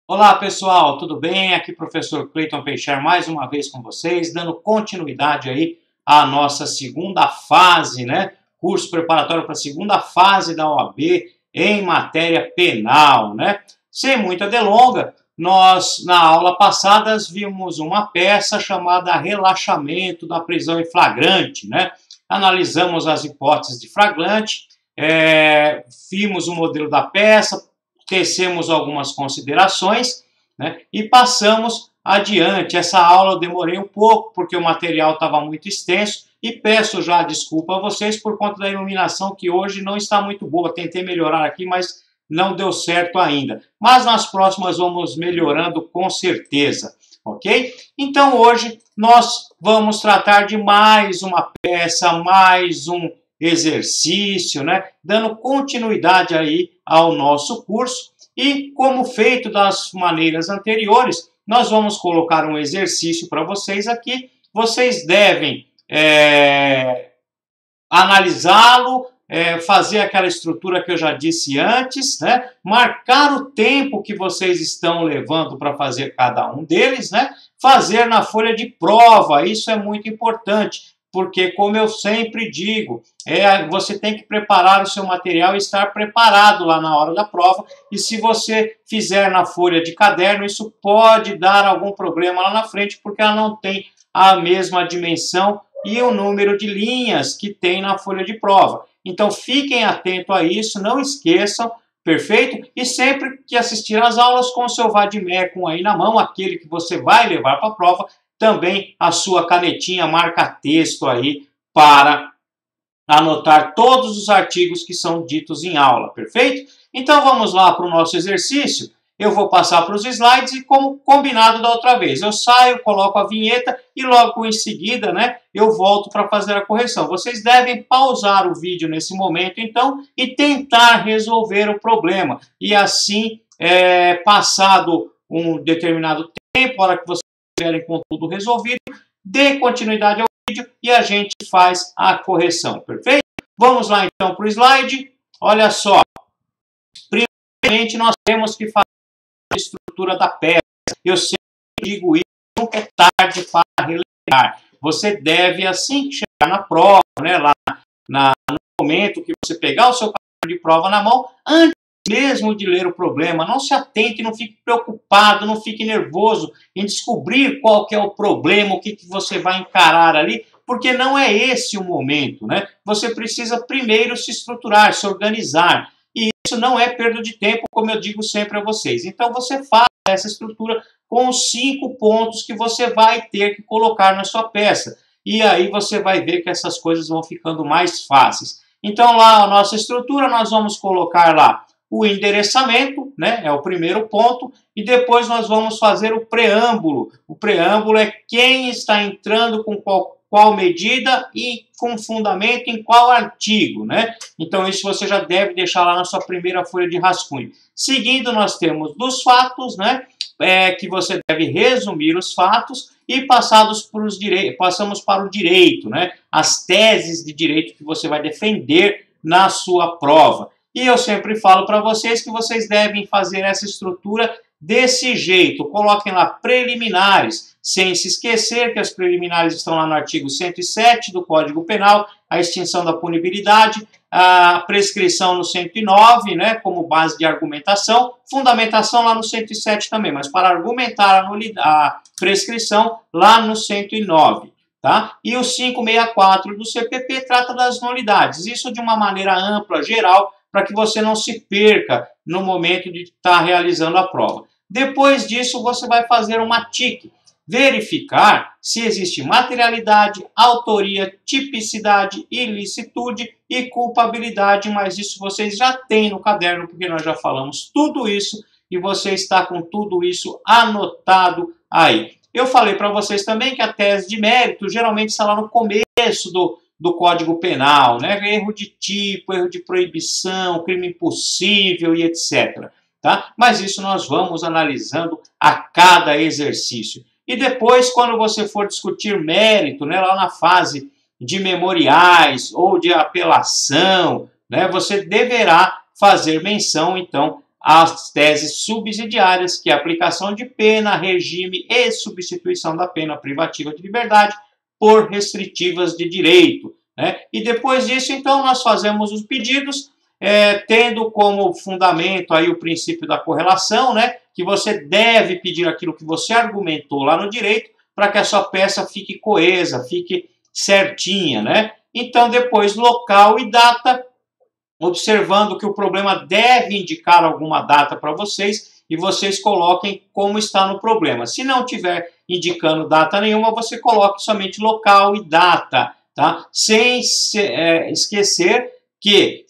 Olá pessoal, tudo bem? Aqui professor Cleiton Peixer mais uma vez com vocês, dando continuidade aí à nossa segunda fase, né? Curso preparatório para a segunda fase da OAB em matéria penal, né? Sem muita delonga, nós na aula passada vimos uma peça chamada Relaxamento da prisão em flagrante, né? Analisamos as hipóteses de flagrante, vimos o modelo da peça, tecemos algumas considerações, né, e passamos adiante. Essa aula eu demorei um pouco, porque o material estava muito extenso, e peço já desculpa a vocês por conta da iluminação, que hoje não está muito boa. Tentei melhorar aqui, mas não deu certo ainda. Mas nas próximas vamos melhorando com certeza, ok? Então hoje nós vamos tratar de mais uma peça, mais um exercício, né? Dando continuidade aí ao nosso curso. E, como feito das maneiras anteriores, nós vamos colocar um exercício para vocês aqui. Vocês devem analisá-lo, fazer aquela estrutura que eu já disse antes, né? Marcar o tempo que vocês estão levando para fazer cada um deles, né? Fazer na folha de prova, isso é muito importante. Porque, como eu sempre digo, você tem que preparar o seu material e estar preparado lá na hora da prova. E se você fizer na folha de caderno, isso pode dar algum problema lá na frente, porque ela não tem a mesma dimensão e o número de linhas que tem na folha de prova. Então, fiquem atentos a isso, não esqueçam, perfeito? E sempre que assistir às aulas, com o seu vademecum aí na mão, aquele que você vai levar para a prova, também a sua canetinha marca-texto aí para anotar todos os artigos que são ditos em aula, perfeito? Então vamos lá para o nosso exercício. Eu vou passar para os slides e, como combinado da outra vez, eu saio, coloco a vinheta e logo em seguida, né, eu volto para fazer a correção. Vocês devem pausar o vídeo nesse momento, então, e tentar resolver o problema. E assim, passado um determinado tempo, a hora que vocês tiverem com tudo resolvido, dê continuidade ao vídeo e a gente faz a correção, perfeito? Vamos lá então para o slide. Olha só, primeiramente nós temos que fazer a estrutura da peça. Eu sempre digo isso, nunca é tarde para relembrar. Você deve, assim que chegar na prova, né, lá no momento que você pegar o seu caderno de prova na mão, antes mesmo de ler o problema, não se atente, não fique preocupado, não fique nervoso em descobrir qual que é o problema, o que você vai encarar ali, porque não é esse o momento, né? Você precisa primeiro se estruturar, se organizar, e isso não é perda de tempo, como eu digo sempre a vocês. Então você faz essa estrutura com os 5 pontos que você vai ter que colocar na sua peça, e aí você vai ver que essas coisas vão ficando mais fáceis. Então lá a nossa estrutura, nós vamos colocar lá o endereçamento, né, é o primeiro ponto, e depois nós vamos fazer o preâmbulo. O preâmbulo é quem está entrando com qual medida e com fundamento em qual artigo, né? Então isso você já deve deixar lá na sua primeira folha de rascunho. Seguindo, nós temos dos fatos, né, que você deve resumir os fatos e passamos para o direito, né? As teses de direito que você vai defender na sua prova. E eu sempre falo para vocês que vocês devem fazer essa estrutura desse jeito. Coloquem lá preliminares, sem se esquecer que as preliminares estão lá no artigo 107 do Código Penal, a extinção da punibilidade, a prescrição no 109, né, como base de argumentação, fundamentação lá no 107 também, mas para argumentar a prescrição lá no 109. Tá? E o 564 do CPP trata das nulidades. Isso de uma maneira ampla, geral, para que você não se perca no momento de estar realizando a prova. Depois disso, você vai fazer uma TIC, verificar se existe materialidade, autoria, tipicidade, ilicitude e culpabilidade, mas isso vocês já têm no caderno, porque nós já falamos tudo isso e você está com tudo isso anotado aí. Eu falei para vocês também que a tese de mérito geralmente está lá no começo do Código Penal, né? Erro de tipo, erro de proibição, crime impossível e etc. Tá? Mas isso nós vamos analisando a cada exercício. E depois, quando você for discutir mérito, né, lá na fase de memoriais ou de apelação, né, você deverá fazer menção, então, as teses subsidiárias, que é a aplicação de pena, regime e substituição da pena privativa de liberdade por restritivas de direito, né? E depois disso, então, nós fazemos os pedidos, tendo como fundamento aí o princípio da correlação, né? Que você deve pedir aquilo que você argumentou lá no direito para que a sua peça fique coesa, fique certinha, né? Então, depois, local e data, observando que o problema deve indicar alguma data para vocês e vocês coloquem como está no problema. Se não tiver indicando data nenhuma, você coloque somente local e data, tá? Sem esquecer que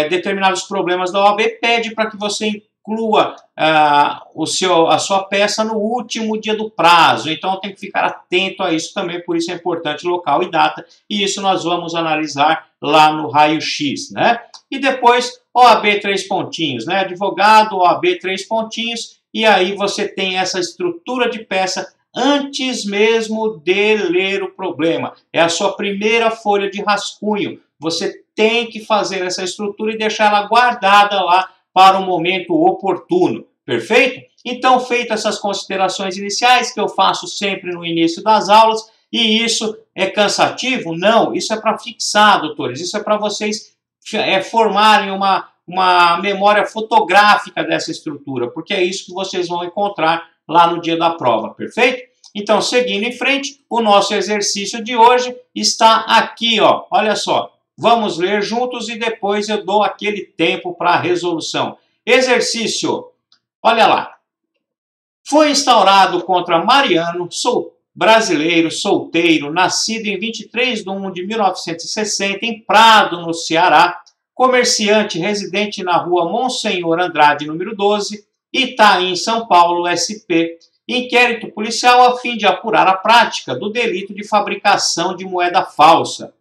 determinados problemas da OAB pede para que você inclua a sua peça no último dia do prazo. Então tem que ficar atento a isso também, por isso é importante local e data, e isso nós vamos analisar lá no raio-x, né? E depois OAB 3 pontinhos, né? Advogado, OAB 3 pontinhos, e aí você tem essa estrutura de peça antes mesmo de ler o problema. É a sua primeira folha de rascunho. Você tem que fazer essa estrutura e deixar ela guardada lá para o momento oportuno. Perfeito? Então, feitas essas considerações iniciais que eu faço sempre no início das aulas, e isso é cansativo? Não, isso é para fixar, doutores, isso é para vocês formarem uma memória fotográfica dessa estrutura, porque é isso que vocês vão encontrar lá no dia da prova, perfeito? Então, seguindo em frente, o nosso exercício de hoje está aqui, ó. Olha só, vamos ler juntos e depois eu dou aquele tempo para a resolução. Exercício, olha lá. Foi instaurado contra Mariano, brasileiro, solteiro, nascido em 23 de 1 de 1960, em Prado, no Ceará, comerciante residente na rua Monsenhor Andrade, número 12, Itaim, São Paulo, SP, inquérito policial a fim de apurar a prática do delito de fabricação de moeda falsa.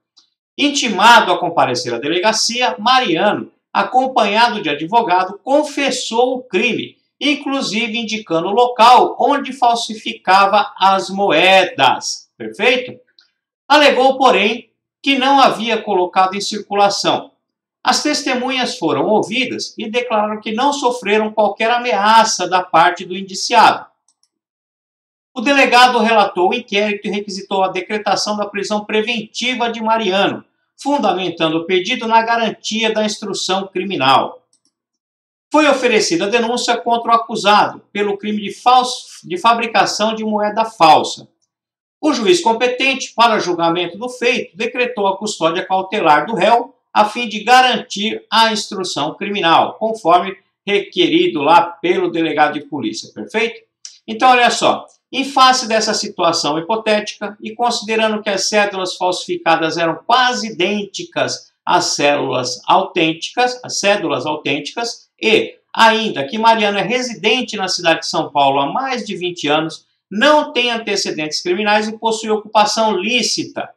Intimado a comparecer à delegacia, Mariano, acompanhado de advogado, confessou o crime, inclusive indicando o local onde falsificava as moedas. Perfeito? Alegou, porém, que não havia colocado em circulação. As testemunhas foram ouvidas e declararam que não sofreram qualquer ameaça da parte do indiciado. O delegado relatou o inquérito e requisitou a decretação da prisão preventiva de Mariano, fundamentando o pedido na garantia da instrução criminal. Foi oferecida a denúncia contra o acusado pelo crime de fabricação de moeda falsa. O juiz competente para julgamento do feito decretou a custódia cautelar do réu a fim de garantir a instrução criminal, conforme requerido lá pelo delegado de polícia, perfeito? Então, olha só, em face dessa situação hipotética e considerando que as cédulas falsificadas eram quase idênticas às cédulas autênticas e ainda que Mariano é residente na cidade de São Paulo há mais de 20 anos, não tem antecedentes criminais e possui ocupação lícita,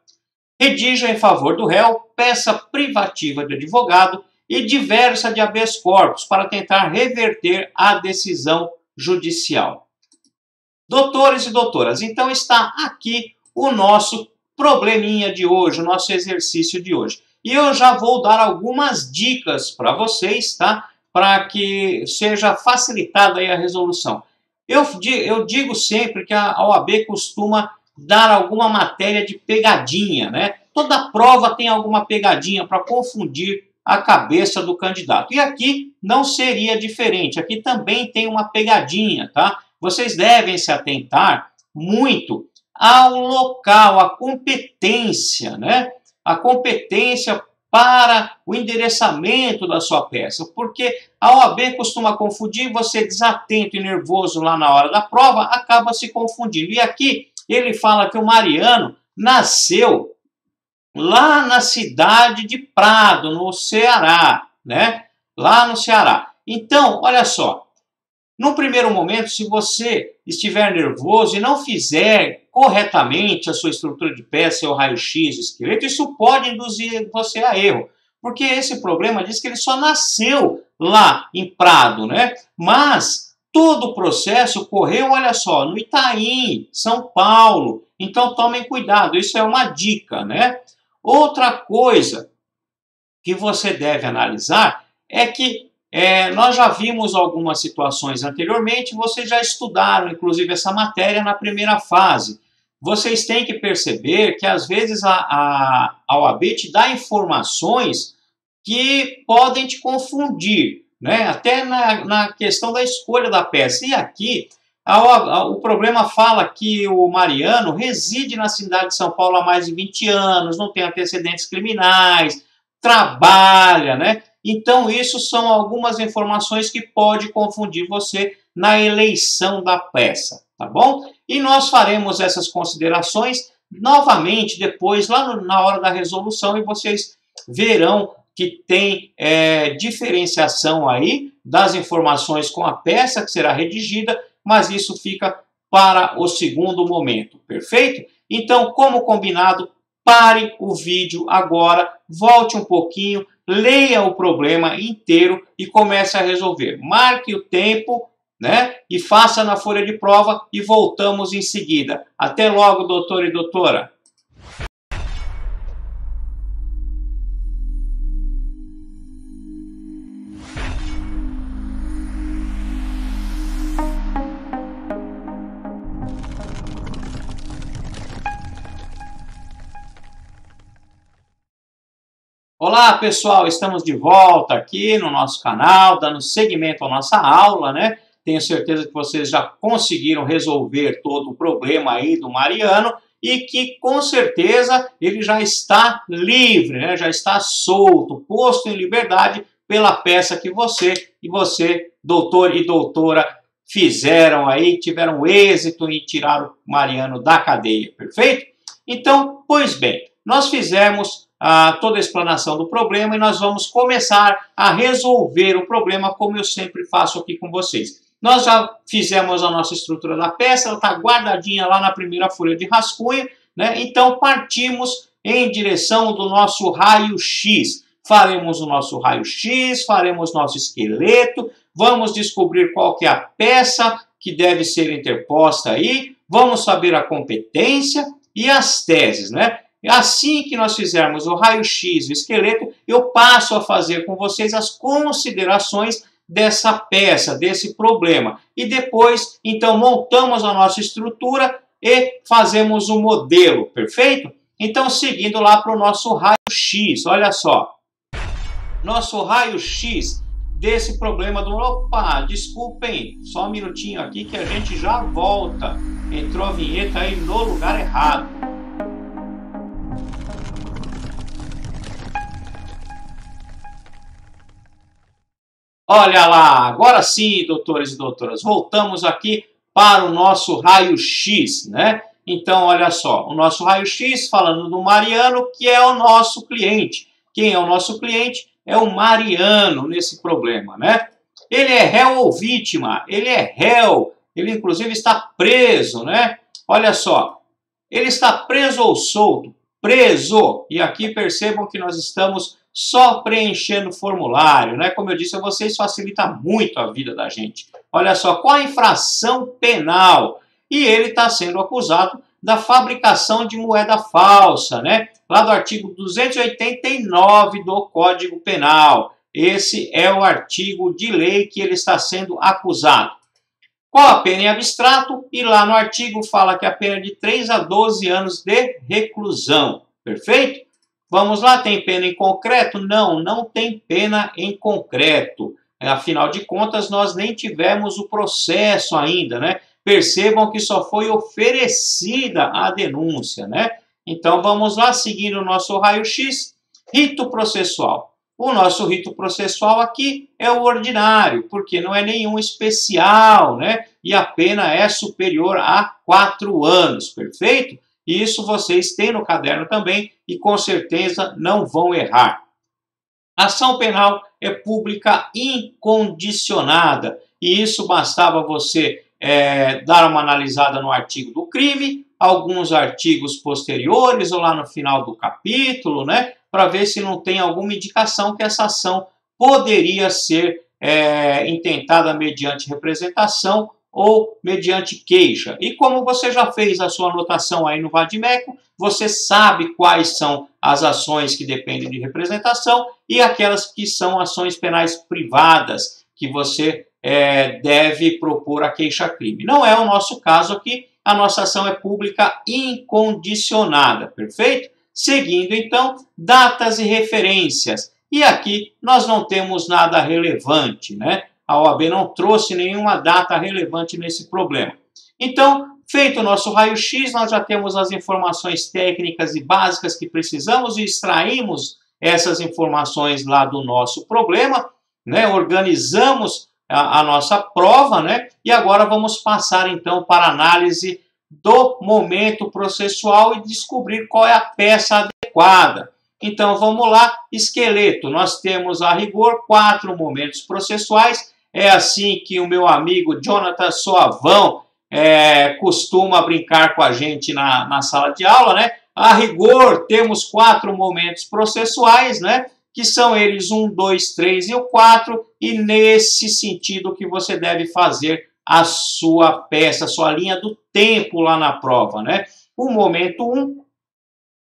redija em favor do réu peça privativa de advogado e diversa de habeas corpus para tentar reverter a decisão judicial. Doutores e doutoras, então está aqui o nosso probleminha de hoje, o nosso exercício de hoje. E eu já vou dar algumas dicas para vocês, tá? Para que seja facilitada aí a resolução. Eu digo sempre que a OAB costuma dar alguma matéria de pegadinha, né? Toda prova tem alguma pegadinha para confundir a cabeça do candidato. E aqui não seria diferente, aqui também tem uma pegadinha, tá? Vocês devem se atentar muito ao local, à competência, né? A competência para o endereçamento da sua peça, porque a OAB costuma confundir, você desatento e nervoso lá na hora da prova, acaba se confundindo. E aqui ele fala que o Mariano nasceu lá na cidade de Prado, no Ceará, né? Lá no Ceará. Então, olha só, no primeiro momento, se você estiver nervoso e não fizer corretamente a sua estrutura de peça, seu raio-x, o esqueleto, isso pode induzir você a erro. Porque esse problema diz que ele só nasceu lá em Prado, né? Mas todo o processo correu, olha só, no Itaim, São Paulo. Então tomem cuidado, isso é uma dica, né? Outra coisa que você deve analisar é que nós já vimos algumas situações anteriormente, vocês já estudaram, inclusive, essa matéria na primeira fase. Vocês têm que perceber que, às vezes, a OAB te dá informações que podem te confundir, né? Até na questão da escolha da peça. E aqui, o problema fala que o Mariano reside na cidade de São Paulo há mais de 20 anos, não tem antecedentes criminais, trabalha, né? Então, isso são algumas informações que pode confundir você na eleição da peça, tá bom? E nós faremos essas considerações novamente depois, lá na hora da resolução, e vocês verão que tem diferenciação aí das informações com a peça que será redigida, mas isso fica para o segundo momento, perfeito? Então, como combinado, pare o vídeo agora, volte um pouquinho, leia o problema inteiro e comece a resolver. Marque o tempo, né? E faça na folha de prova e voltamos em seguida. Até logo, doutor e doutora. Olá, pessoal, estamos de volta aqui no nosso canal, dando seguimento à nossa aula, né? Tenho certeza que vocês já conseguiram resolver todo o problema aí do Mariano e que, com certeza, ele já está livre, né? Já está solto, posto em liberdade pela peça que você, doutor e doutora, fizeram aí, tiveram êxito em tirar o Mariano da cadeia, perfeito? Então, pois bem, nós fizemos toda a explanação do problema e nós vamos começar a resolver o problema como eu sempre faço aqui com vocês. Nós já fizemos a nossa estrutura da peça, ela está guardadinha lá na primeira folha de rascunho, né? Então partimos em direção do nosso raio-x. Faremos o nosso raio-x, faremos nosso esqueleto, vamos descobrir qual que é a peça que deve ser interposta aí, vamos saber a competência e as teses, né? Assim que nós fizermos o raio-x, o esqueleto, eu passo a fazer com vocês as considerações dessa peça, desse problema. E depois, então, montamos a nossa estrutura e fazemos o modelo, perfeito? Então, seguindo lá para o nosso raio-x, olha só. Nosso raio-x desse problema do... Opa, desculpem, só um minutinho aqui que a gente já volta. Entrou a vinheta aí no lugar errado. Olha lá, agora sim, doutores e doutoras, voltamos aqui para o nosso raio-x, né? Então, olha só, o nosso raio-x, falando do Mariano, que é o nosso cliente. Quem é o nosso cliente? É o Mariano nesse problema, né? Ele é réu ou vítima? Ele é réu, ele inclusive está preso, né? Olha só, ele está preso ou solto? Preso! E aqui percebam que nós estamos só preenchendo o formulário, né? Como eu disse a vocês, facilita muito a vida da gente. Olha só, qual a infração penal? E ele está sendo acusado da fabricação de moeda falsa, né? Lá do artigo 289 do Código Penal. Esse é o artigo de lei que ele está sendo acusado. Qual a pena em abstrato? E lá no artigo fala que a pena é de 3 a 12 anos de reclusão. Perfeito? Vamos lá, tem pena em concreto? Não, não tem pena em concreto. Afinal de contas, nós nem tivemos o processo ainda, né? Percebam que só foi oferecida a denúncia, né? Então, vamos lá, seguindo o nosso raio-x, rito processual. O nosso rito processual aqui é o ordinário, porque não é nenhum especial, né? E a pena é superior a 4 anos, perfeito? E isso vocês têm no caderno também e com certeza não vão errar. A ação penal é pública incondicionada e isso bastava você dar uma analisada no artigo do crime, alguns artigos posteriores ou lá no final do capítulo, né, para ver se não tem alguma indicação que essa ação poderia ser intentada mediante representação ou mediante queixa. E como você já fez a sua anotação aí no vadimeco, você sabe quais são as ações que dependem de representação e aquelas que são ações penais privadas, que você deve propor a queixa-crime. Não é o nosso caso aqui, a nossa ação é pública incondicionada, perfeito? Seguindo, então, datas e referências. E aqui nós não temos nada relevante, né? A OAB não trouxe nenhuma data relevante nesse problema. Então, feito o nosso raio-x, nós já temos as informações técnicas e básicas que precisamos e extraímos essas informações lá do nosso problema, né? Organizamos a nossa prova, né? E agora vamos passar então para a análise do momento processual e descobrir qual é a peça adequada. Então vamos lá, esqueleto. Nós temos a rigor 4 momentos processuais. É assim que o meu amigo Jonathan Soavão costuma brincar com a gente na sala de aula, né? A rigor temos 4 momentos processuais, né? Que são eles 1, 2, 3 e o 4, e nesse sentido que você deve fazer a sua peça, a sua linha do tempo lá na prova, né? O momento 1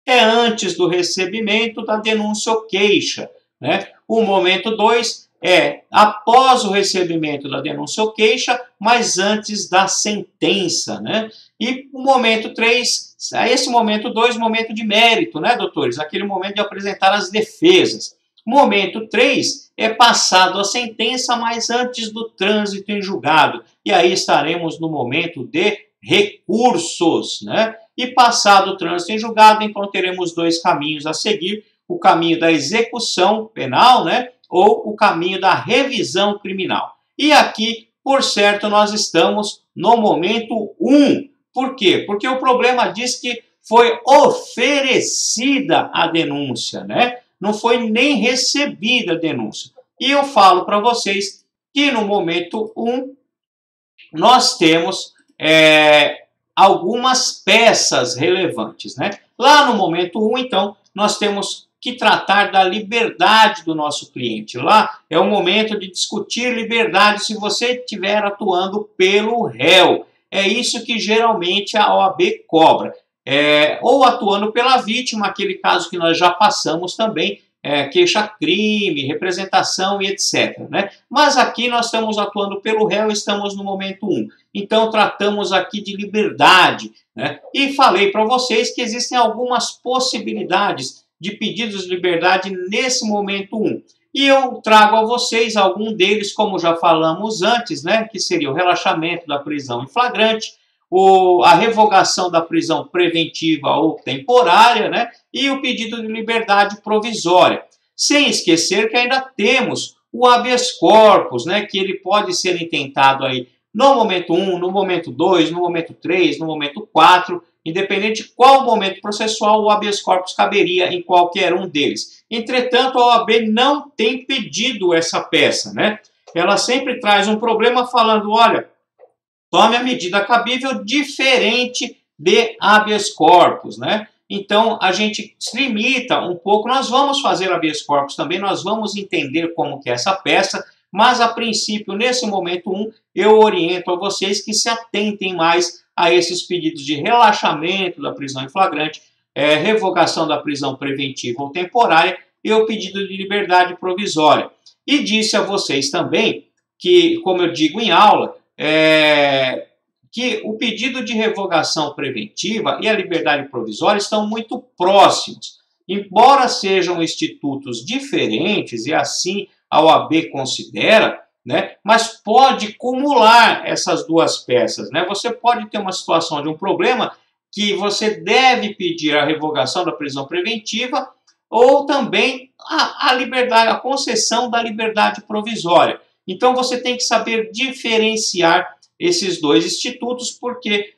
é antes do recebimento da denúncia ou queixa, né? O momento 2 é após o recebimento da denúncia ou queixa, mas antes da sentença, né? E o momento 3, esse momento 2, momento de mérito, né, doutores? Aquele momento de apresentar as defesas. Momento 3 é passado a sentença, mas antes do trânsito em julgado. E aí estaremos no momento de recursos, né? E passado o trânsito em julgado, então teremos 2 caminhos a seguir: o caminho da execução penal, né? Ou o caminho da revisão criminal. E aqui, por certo, nós estamos no momento 1. Por quê? Porque o problema diz que foi oferecida a denúncia, né? Não foi nem recebida a denúncia. E eu falo para vocês que no momento 1 nós temos algumas peças relevantes, né? Lá no momento 1, então, nós temos que tratar da liberdade do nosso cliente. Lá é o momento de discutir liberdade se você estiver atuando pelo réu. É isso que geralmente a OAB cobra. Ou atuando pela vítima, aquele caso que nós já passamos também, queixa-crime, representação e etc. Né? Mas aqui nós estamos atuando pelo réu, estamos no momento 1. Então tratamos aqui de liberdade. Né? E falei para vocês que existem algumas possibilidades de pedidos de liberdade nesse momento 1. E eu trago a vocês algum deles, como já falamos antes, né? Que seria o relaxamento da prisão em flagrante, a revogação da prisão preventiva ou temporária, né? E o pedido de liberdade provisória. Sem esquecer que ainda temos o habeas corpus, né? Que ele pode ser intentado aí no momento 1, no momento 2, no momento 3, no momento 4, independente de qual momento processual, o habeas corpus caberia em qualquer um deles. Entretanto, a OAB não tem pedido essa peça, né? Ela sempre traz um problema falando, olha, tome a medida cabível diferente de habeas corpus, né? Então, a gente se limita um pouco, nós vamos fazer habeas corpus também, nós vamos entender como que é essa peça, mas, a princípio, nesse momento 1, eu oriento a vocês que se atentem mais a esses pedidos de relaxamento da prisão em flagrante, revogação da prisão preventiva ou temporária e o pedido de liberdade provisória. E disse a vocês também que, como eu digo em aula, que o pedido de revogação preventiva e a liberdade provisória estão muito próximos. Embora sejam institutos diferentes, e assim a OAB considera, né, mas pode cumular essas duas peças. Né? Você pode ter uma situação de um problema que você deve pedir a revogação da prisão preventiva ou também a liberdade, a concessão da liberdade provisória. Então você tem que saber diferenciar esses dois institutos, porque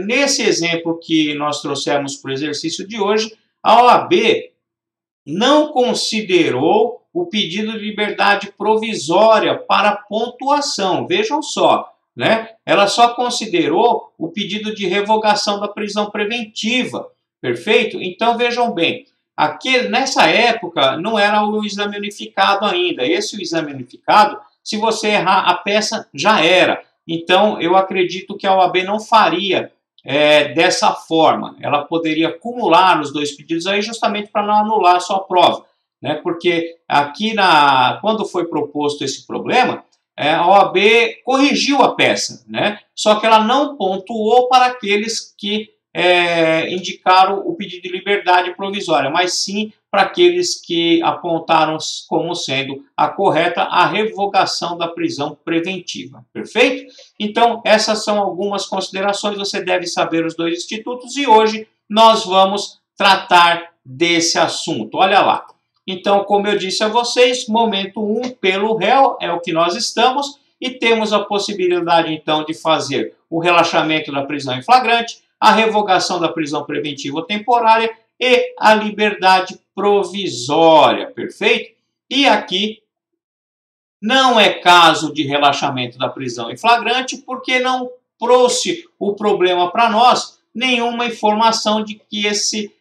nesse exemplo que nós trouxemos para o exercício de hoje, a OAB não considerou o pedido de liberdade provisória para pontuação. Vejam só, né? Ela só considerou o pedido de revogação da prisão preventiva. Perfeito? Então vejam bem, nessa época não era o exame unificado ainda. Esse o exame unificado, se você errar a peça, já era. Então, eu acredito que a OAB não faria dessa forma. Ela poderia acumular os dois pedidos aí justamente para não anular a sua prova, né? Porque aqui, quando foi proposto esse problema, a OAB corrigiu a peça, né? Só que ela não pontuou para aqueles que indicaram o pedido de liberdade provisória, mas sim para aqueles que apontaram como sendo a correta a revogação da prisão preventiva. Perfeito? Então, essas são algumas considerações. Você deve saber os dois institutos e hoje nós vamos tratar desse assunto. Olha lá. Então, como eu disse a vocês, momento 1 pelo réu é o que nós estamos e temos a possibilidade, então, de fazer o relaxamento da prisão em flagrante, a revogação da prisão preventiva ou temporária e a liberdade provisória, perfeito? E aqui não é caso de relaxamento da prisão em flagrante porque não trouxe o problema para nós nenhuma informação de que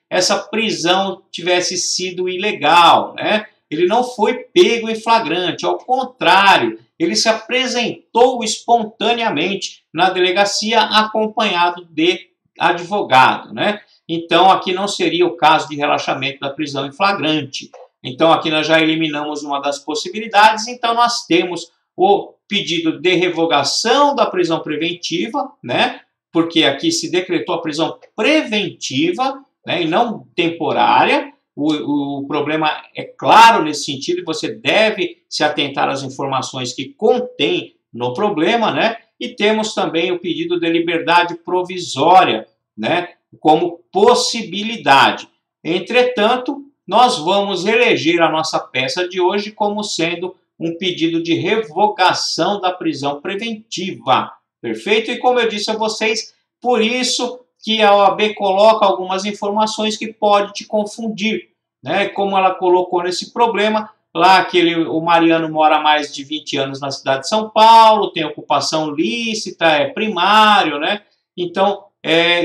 essa prisão tivesse sido ilegal, né? Ele não foi pego em flagrante, ao contrário, ele se apresentou espontaneamente na delegacia acompanhado de advogado, né? Então, aqui não seria o caso de relaxamento da prisão em flagrante. Então, aqui nós já eliminamos uma das possibilidades. Então, nós temos o pedido de revogação da prisão preventiva, né? Porque aqui se decretou a prisão preventiva, né? E não temporária. O problema é claro nesse sentido e você deve se atentar às informações que contém no problema, né? E temos também o pedido de liberdade provisória, né, como possibilidade. Entretanto, nós vamos eleger a nossa peça de hoje como sendo um pedido de revogação da prisão preventiva. Perfeito? E como eu disse a vocês, por isso que a OAB coloca algumas informações que pode te confundir, né? Como ela colocou nesse problema, lá que o Mariano mora há mais de 20 anos na cidade de São Paulo, tem ocupação lícita, é primário, né? Então,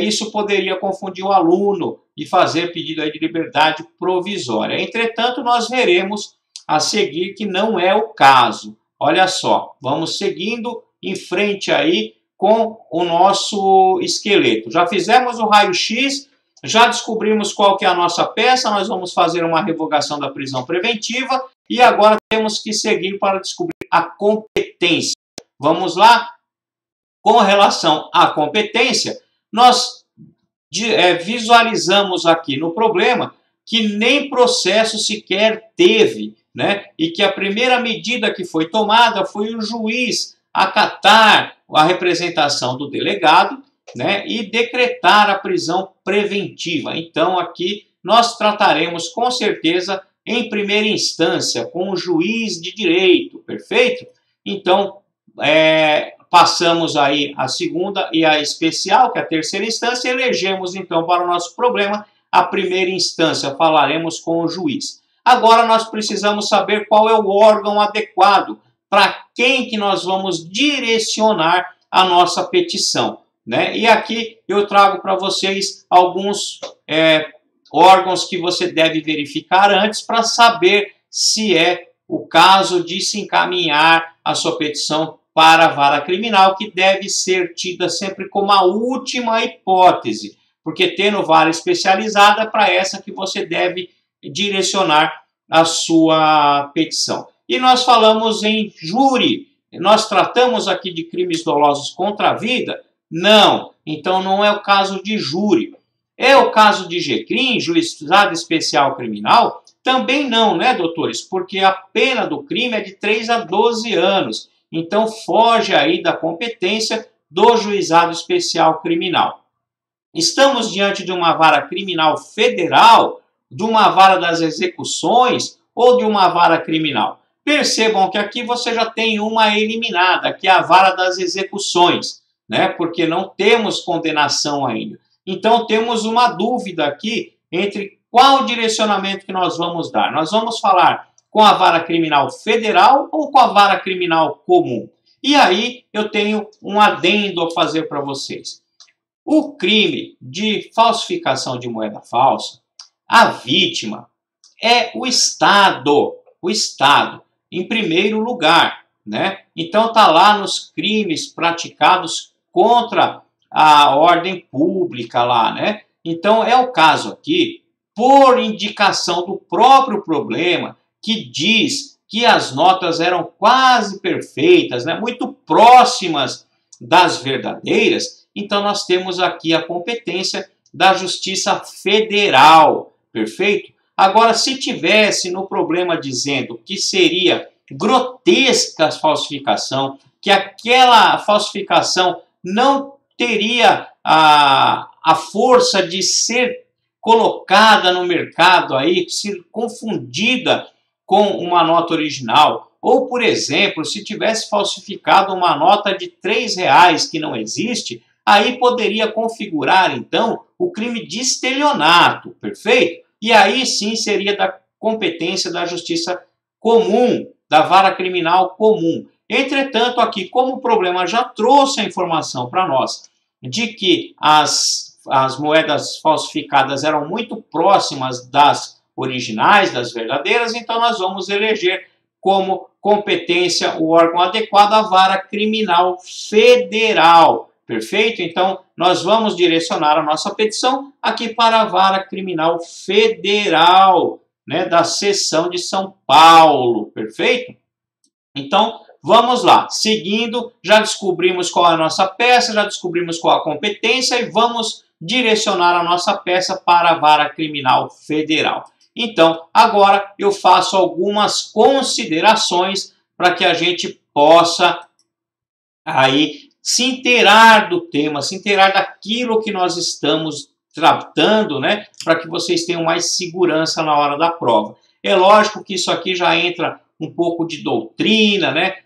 isso poderia confundir o aluno e fazer pedido aí de liberdade provisória. Entretanto, nós veremos a seguir que não é o caso. Olha só, vamos seguindo em frente aí com o nosso esqueleto. Já fizemos o raio-x, já descobrimos qual que é a nossa peça, nós vamos fazer uma revogação da prisão preventiva e agora temos que seguir para descobrir a competência. Vamos lá? Com relação à competência, nós visualizamos aqui no problema que nem processo sequer teve, né? E que a primeira medida que foi tomada foi o juiz acatar a representação do delegado, né, e decretar a prisão preventiva. Então, aqui nós trataremos com certeza em primeira instância com o juiz de direito, perfeito? Então, passamos aí a segunda e a especial, que é a terceira instância, e elegemos então para o nosso problema a primeira instância, falaremos com o juiz. Agora nós precisamos saber qual é o órgão adequado, para quem que nós vamos direcionar a nossa petição, né? E aqui eu trago para vocês alguns órgãos que você deve verificar antes para saber se é o caso de se encaminhar a sua petição para a vara criminal, que deve ser tida sempre como a última hipótese, porque tendo vara especializada, para essa que você deve direcionar a sua petição. E nós falamos em júri. Nós tratamos aqui de crimes dolosos contra a vida? Não. Então não é o caso de júri. É o caso de GCRIM, Juizado Especial Criminal? Também não, né, doutores? Porque a pena do crime é de 3 a 12 anos. Então foge aí da competência do Juizado Especial Criminal. Estamos diante de uma vara criminal federal, de uma vara das execuções ou de uma vara criminal? Percebam que aqui você já tem uma eliminada, que é a vara das execuções, né? Porque não temos condenação ainda. Então temos uma dúvida aqui entre qual direcionamento que nós vamos dar. Nós vamos falar com a vara criminal federal ou com a vara criminal comum? E aí eu tenho um adendo a fazer para vocês. O crime de falsificação de moeda falsa, a vítima é o Estado, em primeiro lugar, né? Então está lá nos crimes praticados contra a ordem pública lá, né? Então é o caso aqui, por indicação do próprio problema, que diz que as notas eram quase perfeitas, né? Muito próximas das verdadeiras. Então nós temos aqui a competência da Justiça Federal, perfeito? Agora, se tivesse no problema dizendo que seria grotesca a falsificação, que aquela falsificação não teria a força de ser colocada no mercado aí, ser confundida com uma nota original, ou, por exemplo, se tivesse falsificado uma nota de R$3 que não existe, aí poderia configurar, então, o crime de estelionato, perfeito? E aí sim seria da competência da justiça comum, da vara criminal comum. Entretanto, aqui, como o problema já trouxe a informação para nós de que as moedas falsificadas eram muito próximas das originais, das verdadeiras, então nós vamos eleger como competência o órgão adequado a vara criminal federal. Perfeito? Então, nós vamos direcionar a nossa petição aqui para a vara criminal federal, né, da seção de São Paulo. Perfeito? Então, vamos lá. Seguindo, já descobrimos qual é a nossa peça, já descobrimos qual a competência e vamos direcionar a nossa peça para a vara criminal federal. Então, agora eu faço algumas considerações para que a gente possa aí se inteirar do tema, se inteirar daquilo que nós estamos tratando, né, para que vocês tenham mais segurança na hora da prova. É lógico que isso aqui já entra um pouco de doutrina, né?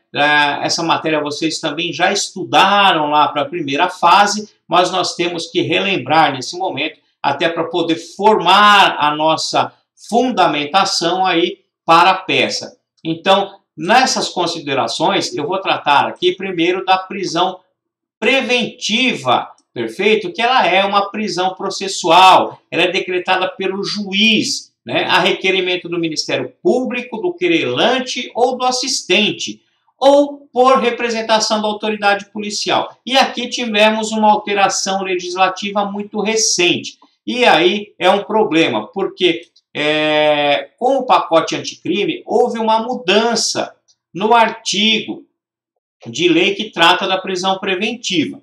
Essa matéria vocês também já estudaram lá para a primeira fase, mas nós temos que relembrar nesse momento, até para poder formar a nossa fundamentação aí para a peça. Então, nessas considerações, eu vou tratar aqui primeiro da prisão preventiva, perfeito? Que ela é uma prisão processual, ela é decretada pelo juiz, né, a requerimento do Ministério Público, do querelante ou do assistente, ou por representação da autoridade policial. E aqui tivemos uma alteração legislativa muito recente. E aí é um problema, porque com o pacote anticrime houve uma mudança no artigo de lei que trata da prisão preventiva.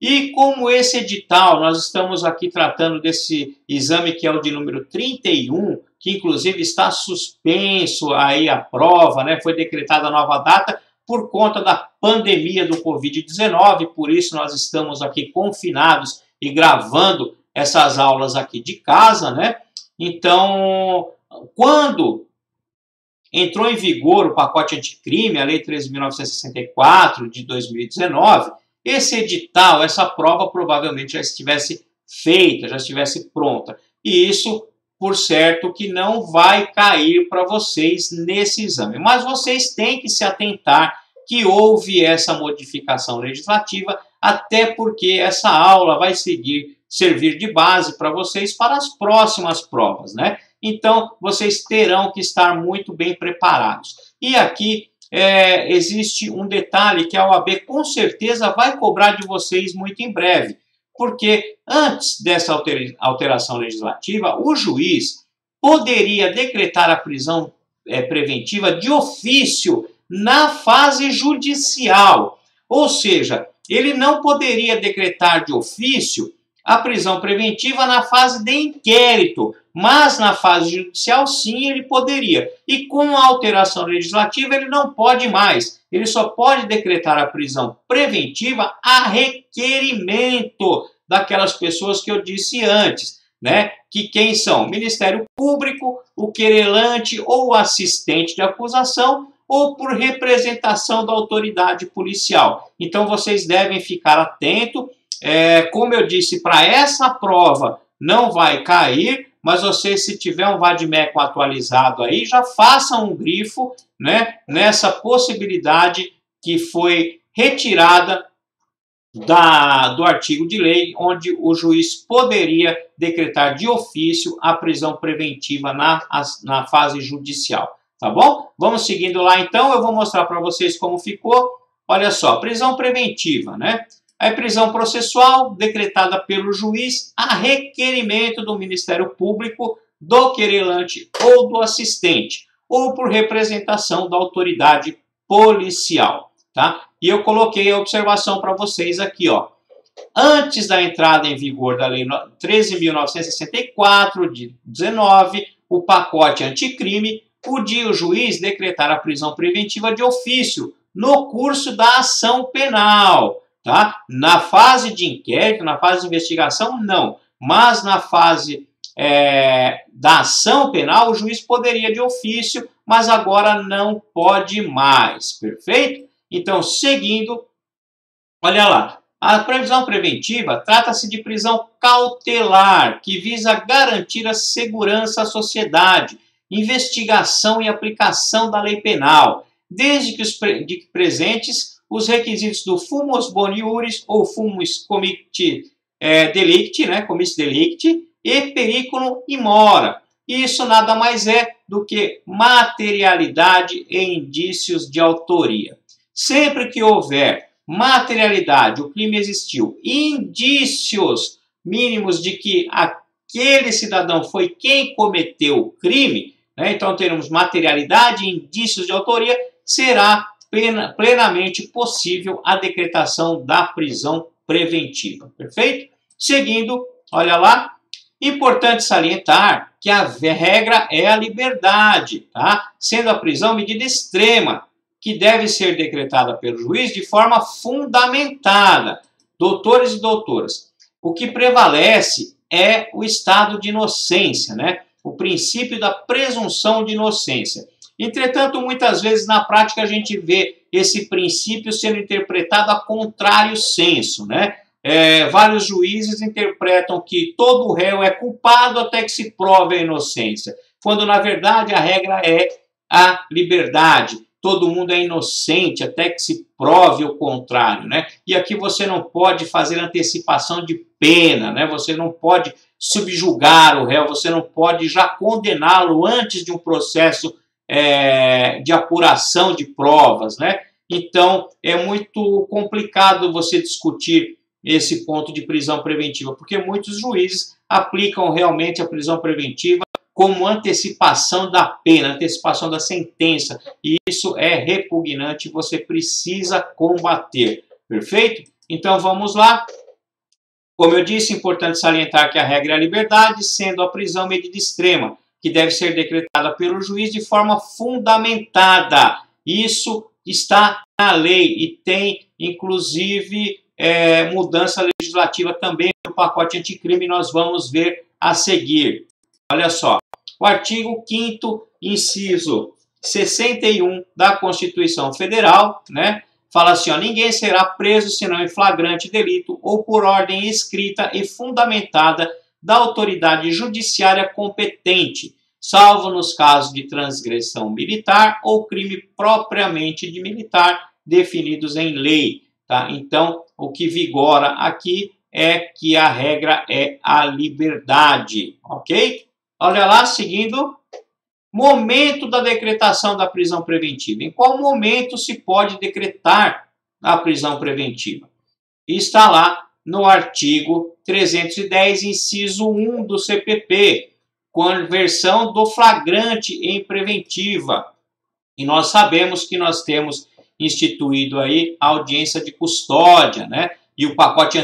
E como esse edital, nós estamos aqui tratando desse exame que é o de número 31, que inclusive está suspenso aí a prova, né? Foi decretada a nova data por conta da pandemia do Covid-19, por isso nós estamos aqui confinados e gravando essas aulas aqui de casa, né? Então, quando entrou em vigor o pacote anticrime, a Lei 13.964 de 2019, esse edital, essa prova provavelmente já estivesse feita, já estivesse pronta. E isso, por certo, que não vai cair para vocês nesse exame. Mas vocês têm que se atentar que houve essa modificação legislativa, até porque essa aula vai servir de base para vocês para as próximas provas, né? Então, vocês terão que estar muito bem preparados. E aqui existe um detalhe que a OAB com certeza vai cobrar de vocês muito em breve, porque antes dessa alteração legislativa, o juiz poderia decretar a prisão preventiva de ofício na fase judicial, ou seja, ele não poderia decretar de ofício a prisão preventiva na fase de inquérito, mas na fase judicial sim ele poderia. E com a alteração legislativa ele não pode mais. Ele só pode decretar a prisão preventiva a requerimento daquelas pessoas que eu disse antes, né? Que quem são? O Ministério Público, o querelante ou o assistente de acusação, ou por representação da autoridade policial. Então vocês devem ficar atentos. Como eu disse, para essa prova não vai cair, mas você, se tiver um vadimeco atualizado aí, já faça um grifo, né, nessa possibilidade que foi retirada do artigo de lei, onde o juiz poderia decretar de ofício a prisão preventiva na fase judicial. tá bom? Vamos seguindo lá então, eu vou mostrar para vocês como ficou. Olha só, prisão preventiva, né? A prisão processual decretada pelo juiz a requerimento do Ministério Público, do querelante ou do assistente, ou por representação da autoridade policial, tá? E eu coloquei a observação para vocês aqui, ó. Antes da entrada em vigor da Lei 13.964, de 19, o pacote anticrime, podia o juiz decretar a prisão preventiva de ofício no curso da ação penal, tá? Na fase de inquérito, na fase de investigação, não. Mas na fase da ação penal, o juiz poderia de ofício, mas agora não pode mais, perfeito? Então, seguindo, olha lá. A prisão preventiva trata-se de prisão cautelar, que visa garantir a segurança à sociedade, investigação e aplicação da lei penal, desde que presentes os requisitos do fumus boni iuris ou fumus comitti delicti, né, comitti delicti, e periculum in mora. Isso nada mais é do que materialidade e indícios de autoria. Sempre que houver materialidade, o crime existiu, indícios mínimos de que aquele cidadão foi quem cometeu o crime, né? Então teremos materialidade e indícios de autoria, será plenamente possível a decretação da prisão preventiva, perfeito? Seguindo, olha lá, importante salientar que a regra é a liberdade, tá? Sendo a prisão medida extrema, que deve ser decretada pelo juiz de forma fundamentada. Doutores e doutoras, o que prevalece é o estado de inocência, né? O princípio da presunção de inocência. Entretanto, muitas vezes na prática a gente vê esse princípio sendo interpretado a contrário senso, né? Vários juízes interpretam que todo réu é culpado até que se prove a inocência, quando na verdade a regra é a liberdade. Todo mundo é inocente até que se prove o contrário, né? E aqui você não pode fazer antecipação de pena, né? Você não pode subjugar o réu, você não pode já condená-lo antes de um processo de apuração de provas, né? Então, é muito complicado você discutir esse ponto de prisão preventiva, porque muitos juízes aplicam realmente a prisão preventiva como antecipação da pena, antecipação da sentença, e isso é repugnante, você precisa combater, perfeito? Então vamos lá. Como eu disse, é importante salientar que a regra é a liberdade, sendo a prisão medida extrema, que deve ser decretada pelo juiz de forma fundamentada. Isso está na lei e tem, inclusive, mudança legislativa também no pacote anticrime, nós vamos ver a seguir. Olha só, o artigo 5º, inciso 61 da Constituição Federal, né, fala assim, ó, ninguém será preso senão em flagrante delito ou por ordem escrita e fundamentada da autoridade judiciária competente, salvo nos casos de transgressão militar ou crime propriamente de militar definidos em lei, tá? Então, o que vigora aqui é que a regra é a liberdade, ok? Olha lá, seguindo, momento da decretação da prisão preventiva. Em qual momento se pode decretar a prisão preventiva? Está lá no artigo 310, inciso 1 do CPP, conversão do flagrante em preventiva. E nós sabemos que nós temos instituído aí a audiência de custódia, né? E o pacote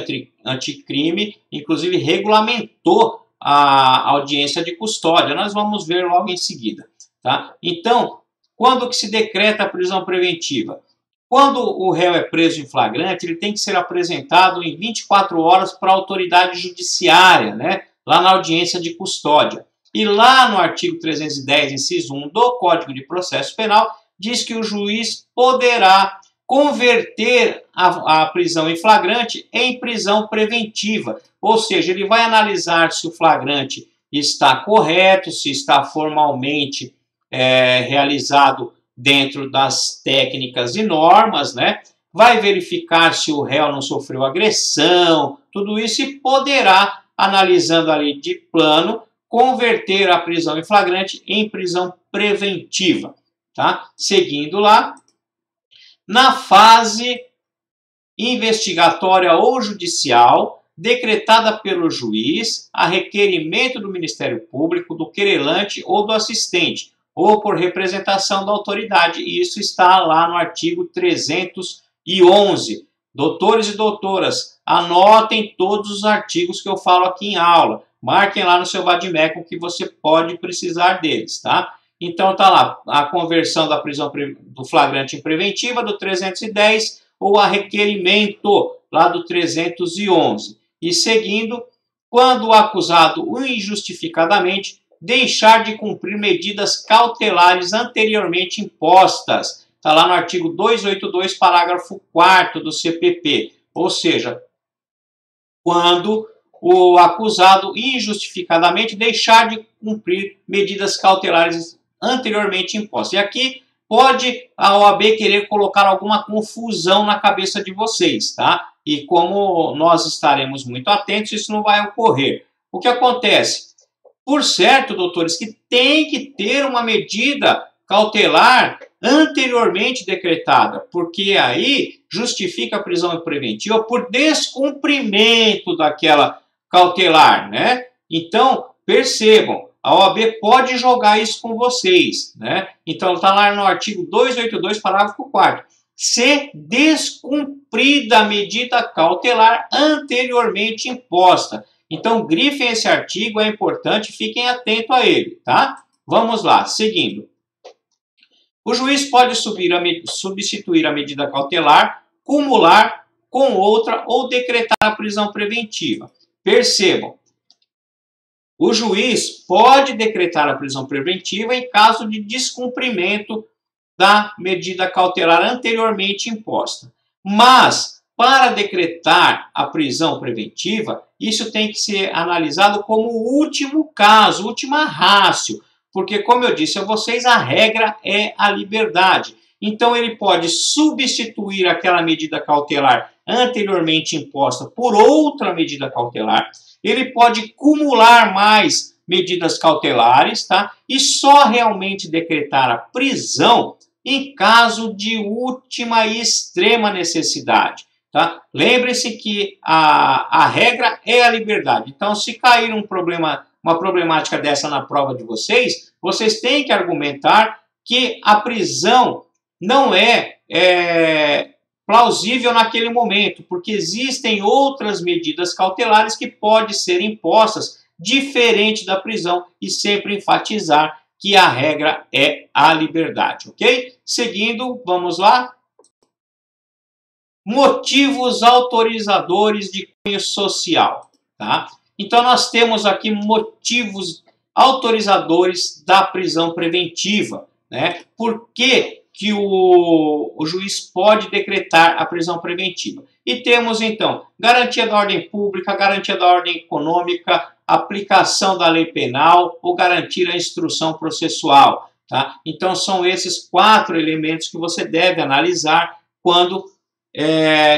anticrime, inclusive, regulamentou a audiência de custódia. Nós vamos ver logo em seguida, tá? Então, quando que se decreta a prisão preventiva? Quando o réu é preso em flagrante, ele tem que ser apresentado em 24 horas para a autoridade judiciária, né? Lá na audiência de custódia. E lá no artigo 310, inciso 1 do Código de Processo Penal, diz que o juiz poderá converter a prisão em flagrante em prisão preventiva. Ou seja, ele vai analisar se o flagrante está correto, se está formalmente realizado dentro das técnicas e normas, né? Vai verificar se o réu não sofreu agressão, tudo isso, e poderá, analisando ali de plano, converter a prisão em flagrante em prisão preventiva. tá? Seguindo lá, na fase investigatória ou judicial, decretada pelo juiz a requerimento do Ministério Público, do querelante ou do assistente, ou por representação da autoridade. E isso está lá no artigo 311. Doutores e doutoras, anotem todos os artigos que eu falo aqui em aula. Marquem lá no seu vadimeco que você pode precisar deles, tá? Então tá lá a conversão da prisão do flagrante em preventiva do 310 ou a requerimento lá do 311. E seguindo, quando o acusado injustificadamente deixar de cumprir medidas cautelares anteriormente impostas. Está lá no artigo 282, parágrafo 4º do CPP. Ou seja, quando o acusado injustificadamente deixar de cumprir medidas cautelares anteriormente impostas. E aqui pode a OAB querer colocar alguma confusão na cabeça de vocês, tá? E como nós estaremos muito atentos, isso não vai ocorrer. O que acontece? Por certo, doutores, que tem que ter uma medida cautelar anteriormente decretada, porque aí justifica a prisão preventiva por descumprimento daquela cautelar, né? Então, percebam, a OAB pode jogar isso com vocês, né? Então, está lá no artigo 282, parágrafo 4º. Se descumprida a medida cautelar anteriormente imposta. Então, grifem esse artigo, é importante, fiquem atentos a ele, tá? Vamos lá, seguindo. O juiz pode substituir a medida cautelar, cumular com outra ou decretar a prisão preventiva. Percebam, o juiz pode decretar a prisão preventiva em caso de descumprimento da medida cautelar anteriormente imposta. Mas, para decretar a prisão preventiva, isso tem que ser analisado como último caso, última ratio, porque, como eu disse a vocês, a regra é a liberdade. Então, ele pode substituir aquela medida cautelar anteriormente imposta por outra medida cautelar, ele pode cumular mais medidas cautelares, tá? E só realmente decretar a prisão em caso de última e extrema necessidade. Tá? Lembre-se que a regra é a liberdade. Então, se cair uma problemática dessa na prova de vocês, vocês têm que argumentar que a prisão não é plausível naquele momento, porque existem outras medidas cautelares que podem ser impostas diferente da prisão e sempre enfatizar que a regra é a liberdade, ok? Seguindo, vamos lá. Motivos autorizadores de cunho social, tá? Então, nós temos aqui motivos autorizadores da prisão preventiva, né? Por que o juiz pode decretar a prisão preventiva? E temos, então, garantia da ordem pública, garantia da ordem econômica, aplicação da lei penal ou garantir a instrução processual, tá? Então, são esses 4 elementos que você deve analisar quando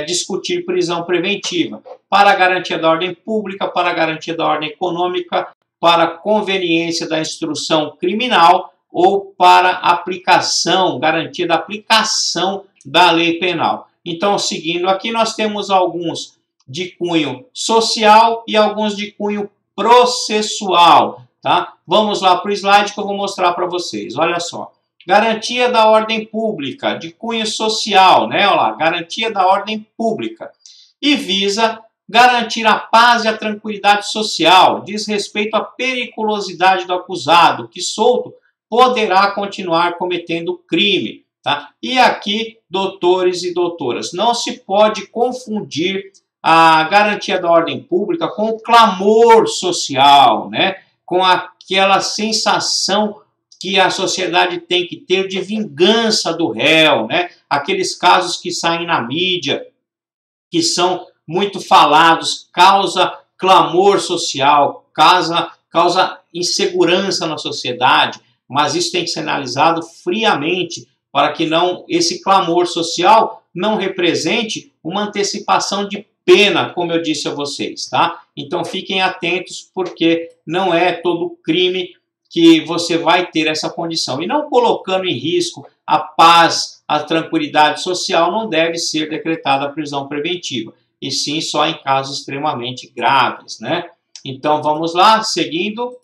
discutir prisão preventiva, para a garantia da ordem pública, para a garantia da ordem econômica, para a conveniência da instrução criminal ou para a aplicação, garantia da aplicação da lei penal. Então, seguindo aqui, nós temos alguns de cunho social e alguns de cunho processual, tá? Vamos lá para o slide que eu vou mostrar para vocês, olha só. Garantia da ordem pública, de cunho social, né? Olha lá, garantia da ordem pública. E visa garantir a paz e a tranquilidade social, diz respeito à periculosidade do acusado, que solto poderá continuar cometendo crime, tá? E aqui, doutores e doutoras, não se pode confundir a garantia da ordem pública com o clamor social, né? Com aquela sensação que a sociedade tem que ter de vingança do réu, né? Aqueles casos que saem na mídia, que são muito falados, causa clamor social, causa insegurança na sociedade, mas isso tem que ser analisado friamente para que esse clamor social não represente uma antecipação de pena, como eu disse a vocês, tá? Então fiquem atentos, porque não é todo crime que você vai ter essa condição. E não colocando em risco a paz, a tranquilidade social, não deve ser decretada a prisão preventiva, e sim só em casos extremamente graves, né? Então vamos lá, seguindo.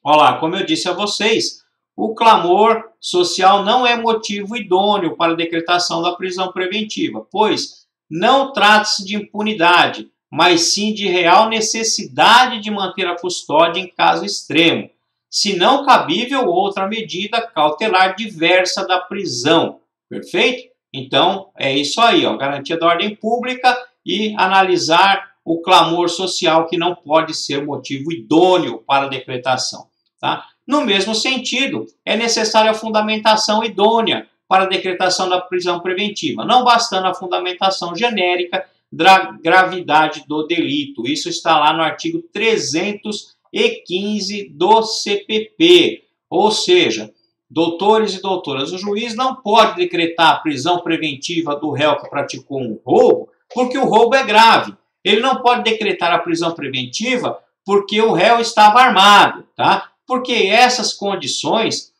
Olha lá, como eu disse a vocês, o clamor social não é motivo idôneo para a decretação da prisão preventiva, pois não trata-se de impunidade, mas sim de real necessidade de manter a custódia em caso extremo, se não cabível outra medida cautelar diversa da prisão. Perfeito? Então, é isso aí, ó, garantia da ordem pública e analisar o clamor social que não pode ser motivo idôneo para a decretação. Tá? No mesmo sentido, é necessária a fundamentação idônea para a decretação da prisão preventiva, não bastando a fundamentação genérica da gravidade do delito. Isso está lá no artigo 315 do CPP. Ou seja, doutores e doutoras, o juiz não pode decretar a prisão preventiva do réu que praticou um roubo, porque o roubo é grave. Ele não pode decretar a prisão preventiva porque o réu estava armado, tá? Porque essas condições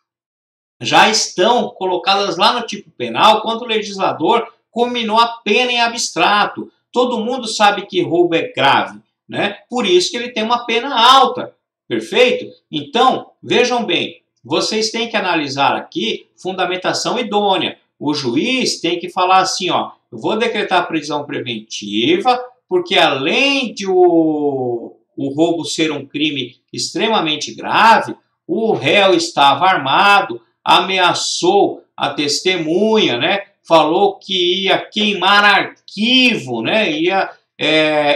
já estão colocadas lá no tipo penal quando o legislador combinou a pena em abstrato. Todo mundo sabe que roubo é grave, né? Por isso que ele tem uma pena alta, perfeito? Então, vejam bem, vocês têm que analisar aqui fundamentação idônea. O juiz tem que falar assim, ó, eu vou decretar prisão preventiva porque além de o roubo ser um crime extremamente grave, o réu estava armado, ameaçou a testemunha, né? Falou que ia queimar arquivo, né? Ia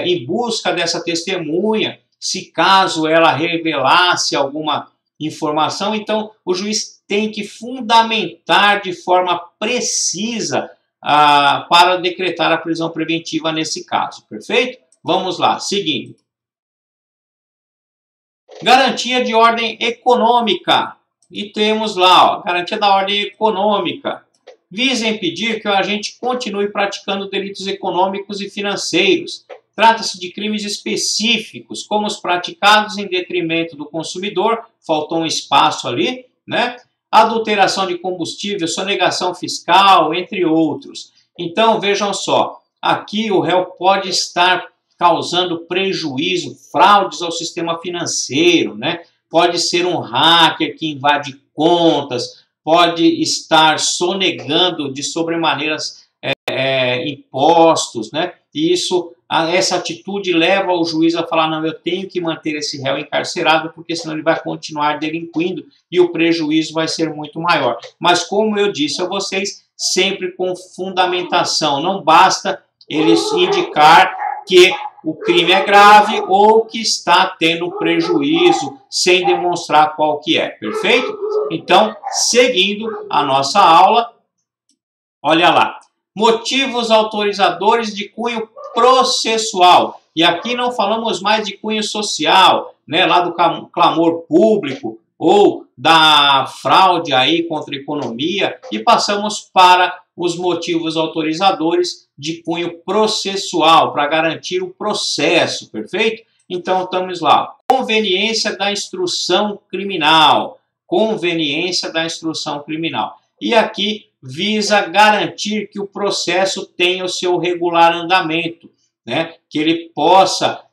em busca dessa testemunha, se caso ela revelasse alguma informação. Então, o juiz tem que fundamentar de forma precisa para decretar a prisão preventiva nesse caso, perfeito? Vamos lá, seguindo. Garantia de ordem econômica. E temos lá, ó, garantia da ordem econômica. Visa impedir que o agente continue praticando delitos econômicos e financeiros. Trata-se de crimes específicos, como os praticados em detrimento do consumidor, faltou um espaço ali, né? Adulteração de combustível, sonegação fiscal, entre outros. Então, vejam só, aqui o réu pode estar causando prejuízo, fraudes ao sistema financeiro, né? Pode ser um hacker que invade contas, pode estar sonegando de sobremaneiras impostos, né? E essa atitude leva o juiz a falar, não, eu tenho que manter esse réu encarcerado, porque senão ele vai continuar delinquindo e o prejuízo vai ser muito maior. Mas como eu disse a vocês, sempre com fundamentação, não basta eles indicar que o crime é grave ou que está tendo prejuízo sem demonstrar qual que é, perfeito? Então, seguindo a nossa aula, olha lá, motivos autorizadores de cunho processual. E aqui não falamos mais de cunho social, né, lá do clamor público ou da fraude aí contra a economia, e passamos para os motivos autorizadores de cunho processual, para garantir o processo, perfeito? Então, estamos lá. Conveniência da instrução criminal. Conveniência da instrução criminal. E aqui visa garantir que o processo tenha o seu regular andamento, né? Que ele possa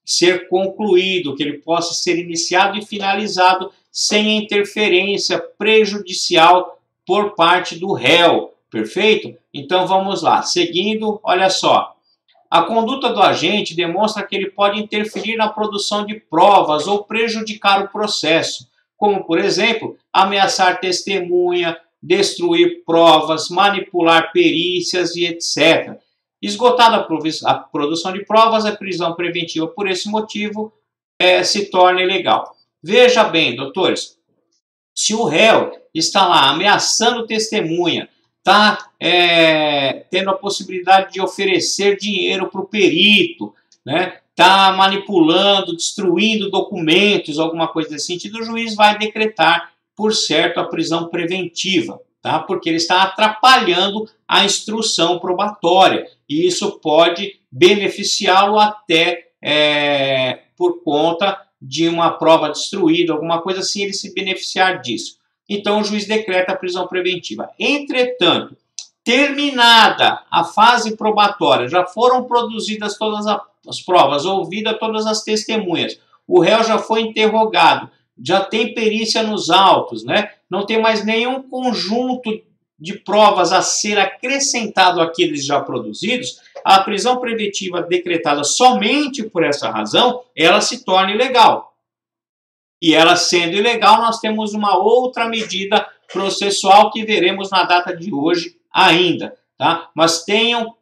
ser concluído, que ele possa ser iniciado e finalizado sem interferência prejudicial por parte do réu, perfeito? Então vamos lá, seguindo, olha só. A conduta do agente demonstra que ele pode interferir na produção de provas ou prejudicar o processo, como, por exemplo, ameaçar testemunha, destruir provas, manipular perícias e etc. Esgotada a produção de provas, a prisão preventiva, por esse motivo, se torna ilegal. Veja bem, doutores, se o réu está lá ameaçando testemunha, está tendo a possibilidade de oferecer dinheiro para o perito, né? Está manipulando, destruindo documentos, alguma coisa desse sentido, o juiz vai decretar, por certo, a prisão preventiva, tá? Porque ele está atrapalhando a instrução probatória e isso pode beneficiá-lo até por conta de uma prova destruída, alguma coisa assim, ele se beneficiar disso. Então, o juiz decreta a prisão preventiva. Entretanto, terminada a fase probatória, já foram produzidas todas as provas, ouvidas todas as testemunhas, o réu já foi interrogado, já tem perícia nos autos, né? Não tem mais nenhum conjunto de provas a ser acrescentado àqueles já produzidos, a prisão preventiva decretada somente por essa razão, ela se torna ilegal. E ela sendo ilegal, nós temos uma outra medida processual que veremos na data de hoje ainda, tá? Mas tenham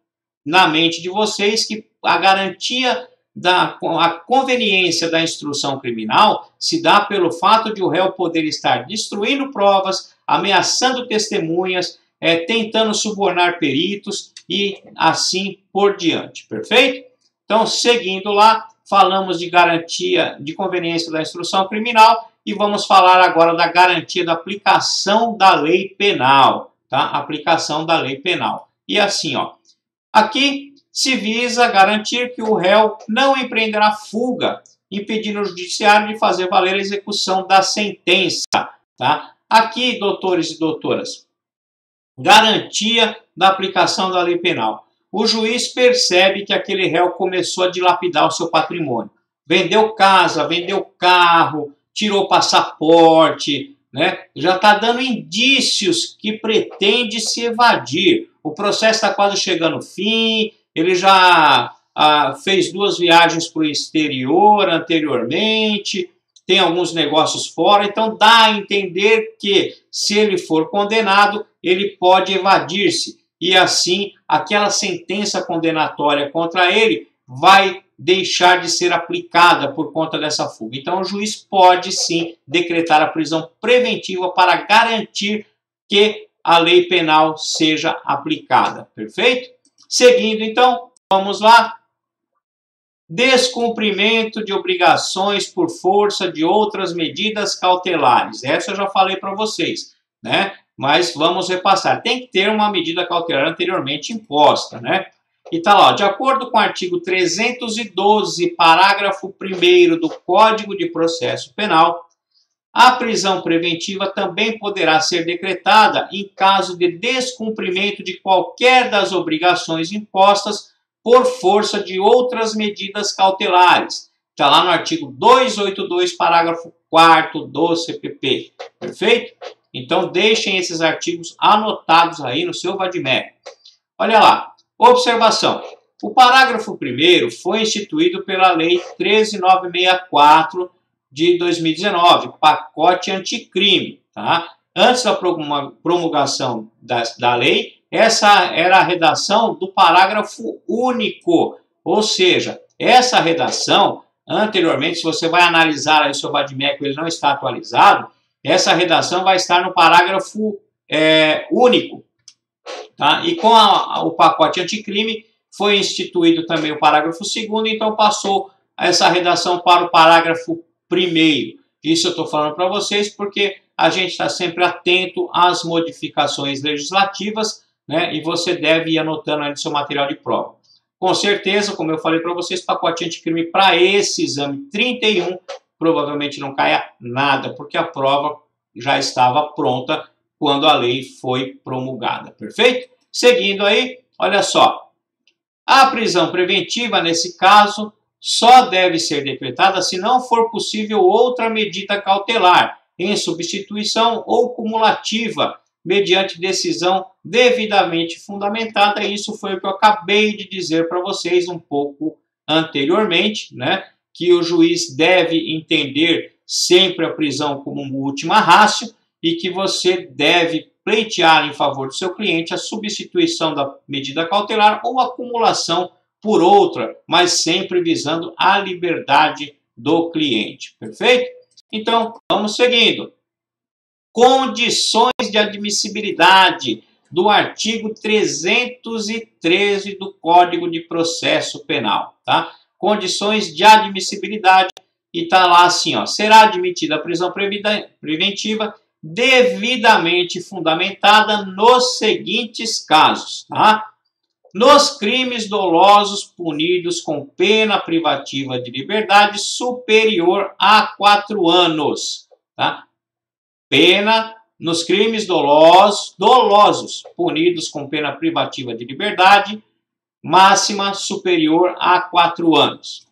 na mente de vocês que a garantia a conveniência da instrução criminal se dá pelo fato de o réu poder estar destruindo provas, ameaçando testemunhas, tentando subornar peritos e assim por diante, perfeito? Então, seguindo lá, falamos de garantia de conveniência da instrução criminal e vamos falar agora da garantia da aplicação da lei penal, tá? Aplicação da lei penal. E assim, ó, aqui se visa garantir que o réu não empreenderá fuga, impedindo o judiciário de fazer valer a execução da sentença, tá? Aqui, doutores e doutoras, garantia da aplicação da lei penal. O juiz percebe que aquele réu começou a dilapidar o seu patrimônio. Vendeu casa, vendeu carro, tirou passaporte, né? Já está dando indícios que pretende se evadir. O processo está quase chegando ao fim, ele já fez 2 viagens para o exterior anteriormente, tem alguns negócios fora, então dá a entender que, se ele for condenado, ele pode evadir-se. E assim, aquela sentença condenatória contra ele vai deixar de ser aplicada por conta dessa fuga. Então, o juiz pode sim decretar a prisão preventiva para garantir que a lei penal seja aplicada. Perfeito? Seguindo, então, vamos lá. Descumprimento de obrigações por força de outras medidas cautelares. Essa eu já falei para vocês, né? Mas vamos repassar. Tem que ter uma medida cautelar anteriormente imposta, né? E tá lá, ó, de acordo com o artigo 312, parágrafo 1º do Código de Processo Penal, a prisão preventiva também poderá ser decretada em caso de descumprimento de qualquer das obrigações impostas por força de outras medidas cautelares. Está lá no artigo 282, parágrafo 4º do CPP. Perfeito? Então, deixem esses artigos anotados aí no seu vadimério. Olha lá. Observação. O parágrafo 1º foi instituído pela Lei 13.964 de 2019, pacote anticrime. Tá? Antes da promulgação da lei, essa era a redação do parágrafo único. Ou seja, essa redação, anteriormente, se você vai analisar aí o seu vadimécum, ele não está atualizado, essa redação vai estar no parágrafo único. Tá? E com o pacote anticrime foi instituído também o parágrafo 2º, então passou essa redação para o parágrafo 1º. Isso eu estou falando para vocês porque a gente está sempre atento às modificações legislativas, né? E você deve ir anotando aí no seu material de prova. Com certeza, como eu falei para vocês, pacote anticrime para esse exame 31 provavelmente não caia nada, porque a prova já estava pronta quando a lei foi promulgada. Perfeito? Seguindo aí, olha só. A prisão preventiva, nesse caso, só deve ser decretada se não for possível outra medida cautelar, em substituição ou cumulativa, mediante decisão devidamente fundamentada. Isso foi o que eu acabei de dizer para vocês um pouco anteriormente, né? Que o juiz deve entender sempre a prisão como uma última ratio e que você deve pleitear em favor do seu cliente a substituição da medida cautelar ou acumulação por outra, mas sempre visando a liberdade do cliente. Perfeito? Então, vamos seguindo. Condições de admissibilidade do artigo 313 do Código de Processo Penal, tá? Condições de admissibilidade, e está lá assim, ó, será admitida a prisão preventiva devidamente fundamentada nos seguintes casos, tá? nos crimes dolosos punidos com pena privativa de liberdade superior a 4 anos. Tá? Pena nos crimes dolosos punidos com pena privativa de liberdade máxima superior a 4 anos.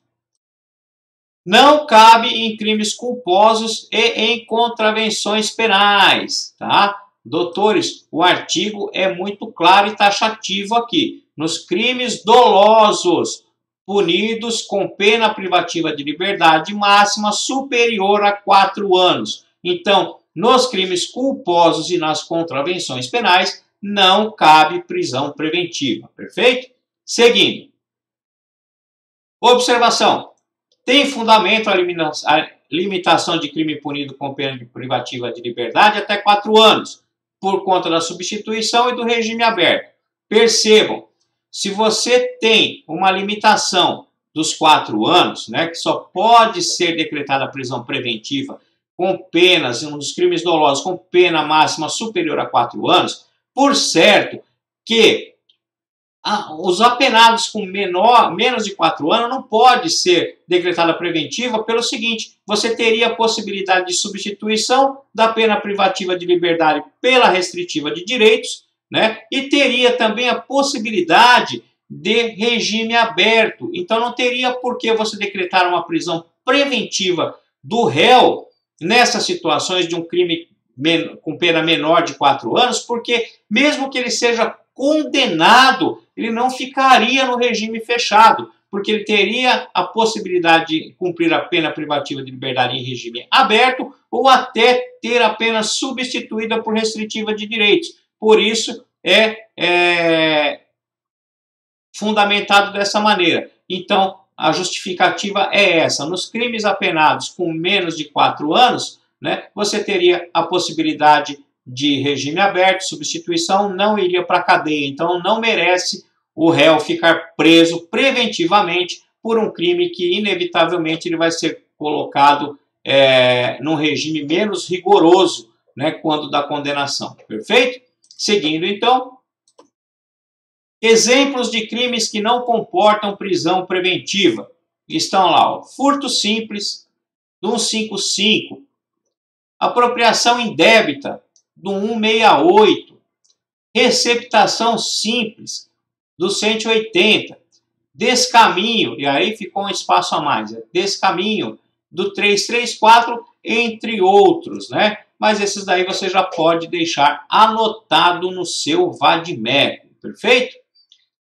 Não cabe em crimes culposos e em contravenções penais. Tá? Doutores, o artigo é muito claro e taxativo aqui. Nos crimes dolosos, punidos com pena privativa de liberdade máxima superior a 4 anos. Então, nos crimes culposos e nas contravenções penais, não cabe prisão preventiva. Perfeito? Seguindo. Observação. Tem fundamento a limitação de crime punido com pena privativa de liberdade até 4 anos, por conta da substituição e do regime aberto. Percebam, se você tem uma limitação dos 4 anos, né, que só pode ser decretada a prisão preventiva com penas, nos crimes dolosos, com pena máxima superior a 4 anos, por certo que os apenados com menos de 4 anos não pode ser decretada preventiva pelo seguinte: você teria a possibilidade de substituição da pena privativa de liberdade pela restritiva de direitos, né? E teria também a possibilidade de regime aberto. Então não teria por que você decretar uma prisão preventiva do réu nessas situações de um crime com pena menor de 4 anos, porque mesmo que ele seja condenado, ele não ficaria no regime fechado, porque ele teria a possibilidade de cumprir a pena privativa de liberdade em regime aberto ou até ter a pena substituída por restritiva de direitos. Por isso, é fundamentado dessa maneira. Então, a justificativa é essa. Nos crimes apenados com menos de 4 anos, né, você teria a possibilidade de regime aberto, substituição, não iria para a cadeia. Então, não merece o réu ficar preso preventivamente por um crime que, inevitavelmente, ele vai ser colocado num regime menos rigoroso, né, quando da condenação. Perfeito? Seguindo, então, exemplos de crimes que não comportam prisão preventiva. Estão lá, ó, furto simples, do 155, apropriação indébita, do 168, receptação simples, do 180, descaminho, e aí ficou um espaço a mais, descaminho, do 334, entre outros, né? Mas esses daí você já pode deixar anotado no seu vadimécum, perfeito?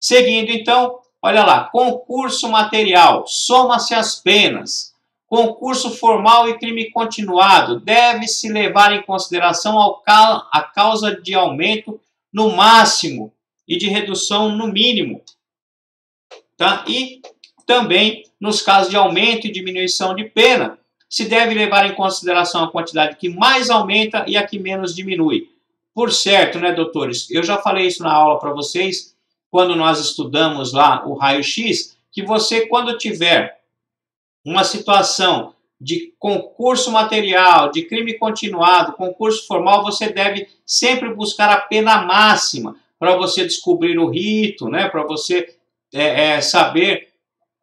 Seguindo, então, olha lá, concurso material, soma-se as penas. Concurso formal e crime continuado, deve-se levar em consideração a causa de aumento no máximo e de redução no mínimo. Tá? E também, nos casos de aumento e diminuição de pena, se deve levar em consideração a quantidade que mais aumenta e a que menos diminui. Por certo, né, doutores? Eu já falei isso na aula para vocês, quando nós estudamos lá o raio-x, que você, quando tiver uma situação de concurso material, de crime continuado, concurso formal, você deve sempre buscar a pena máxima para você descobrir o rito, né? Para você saber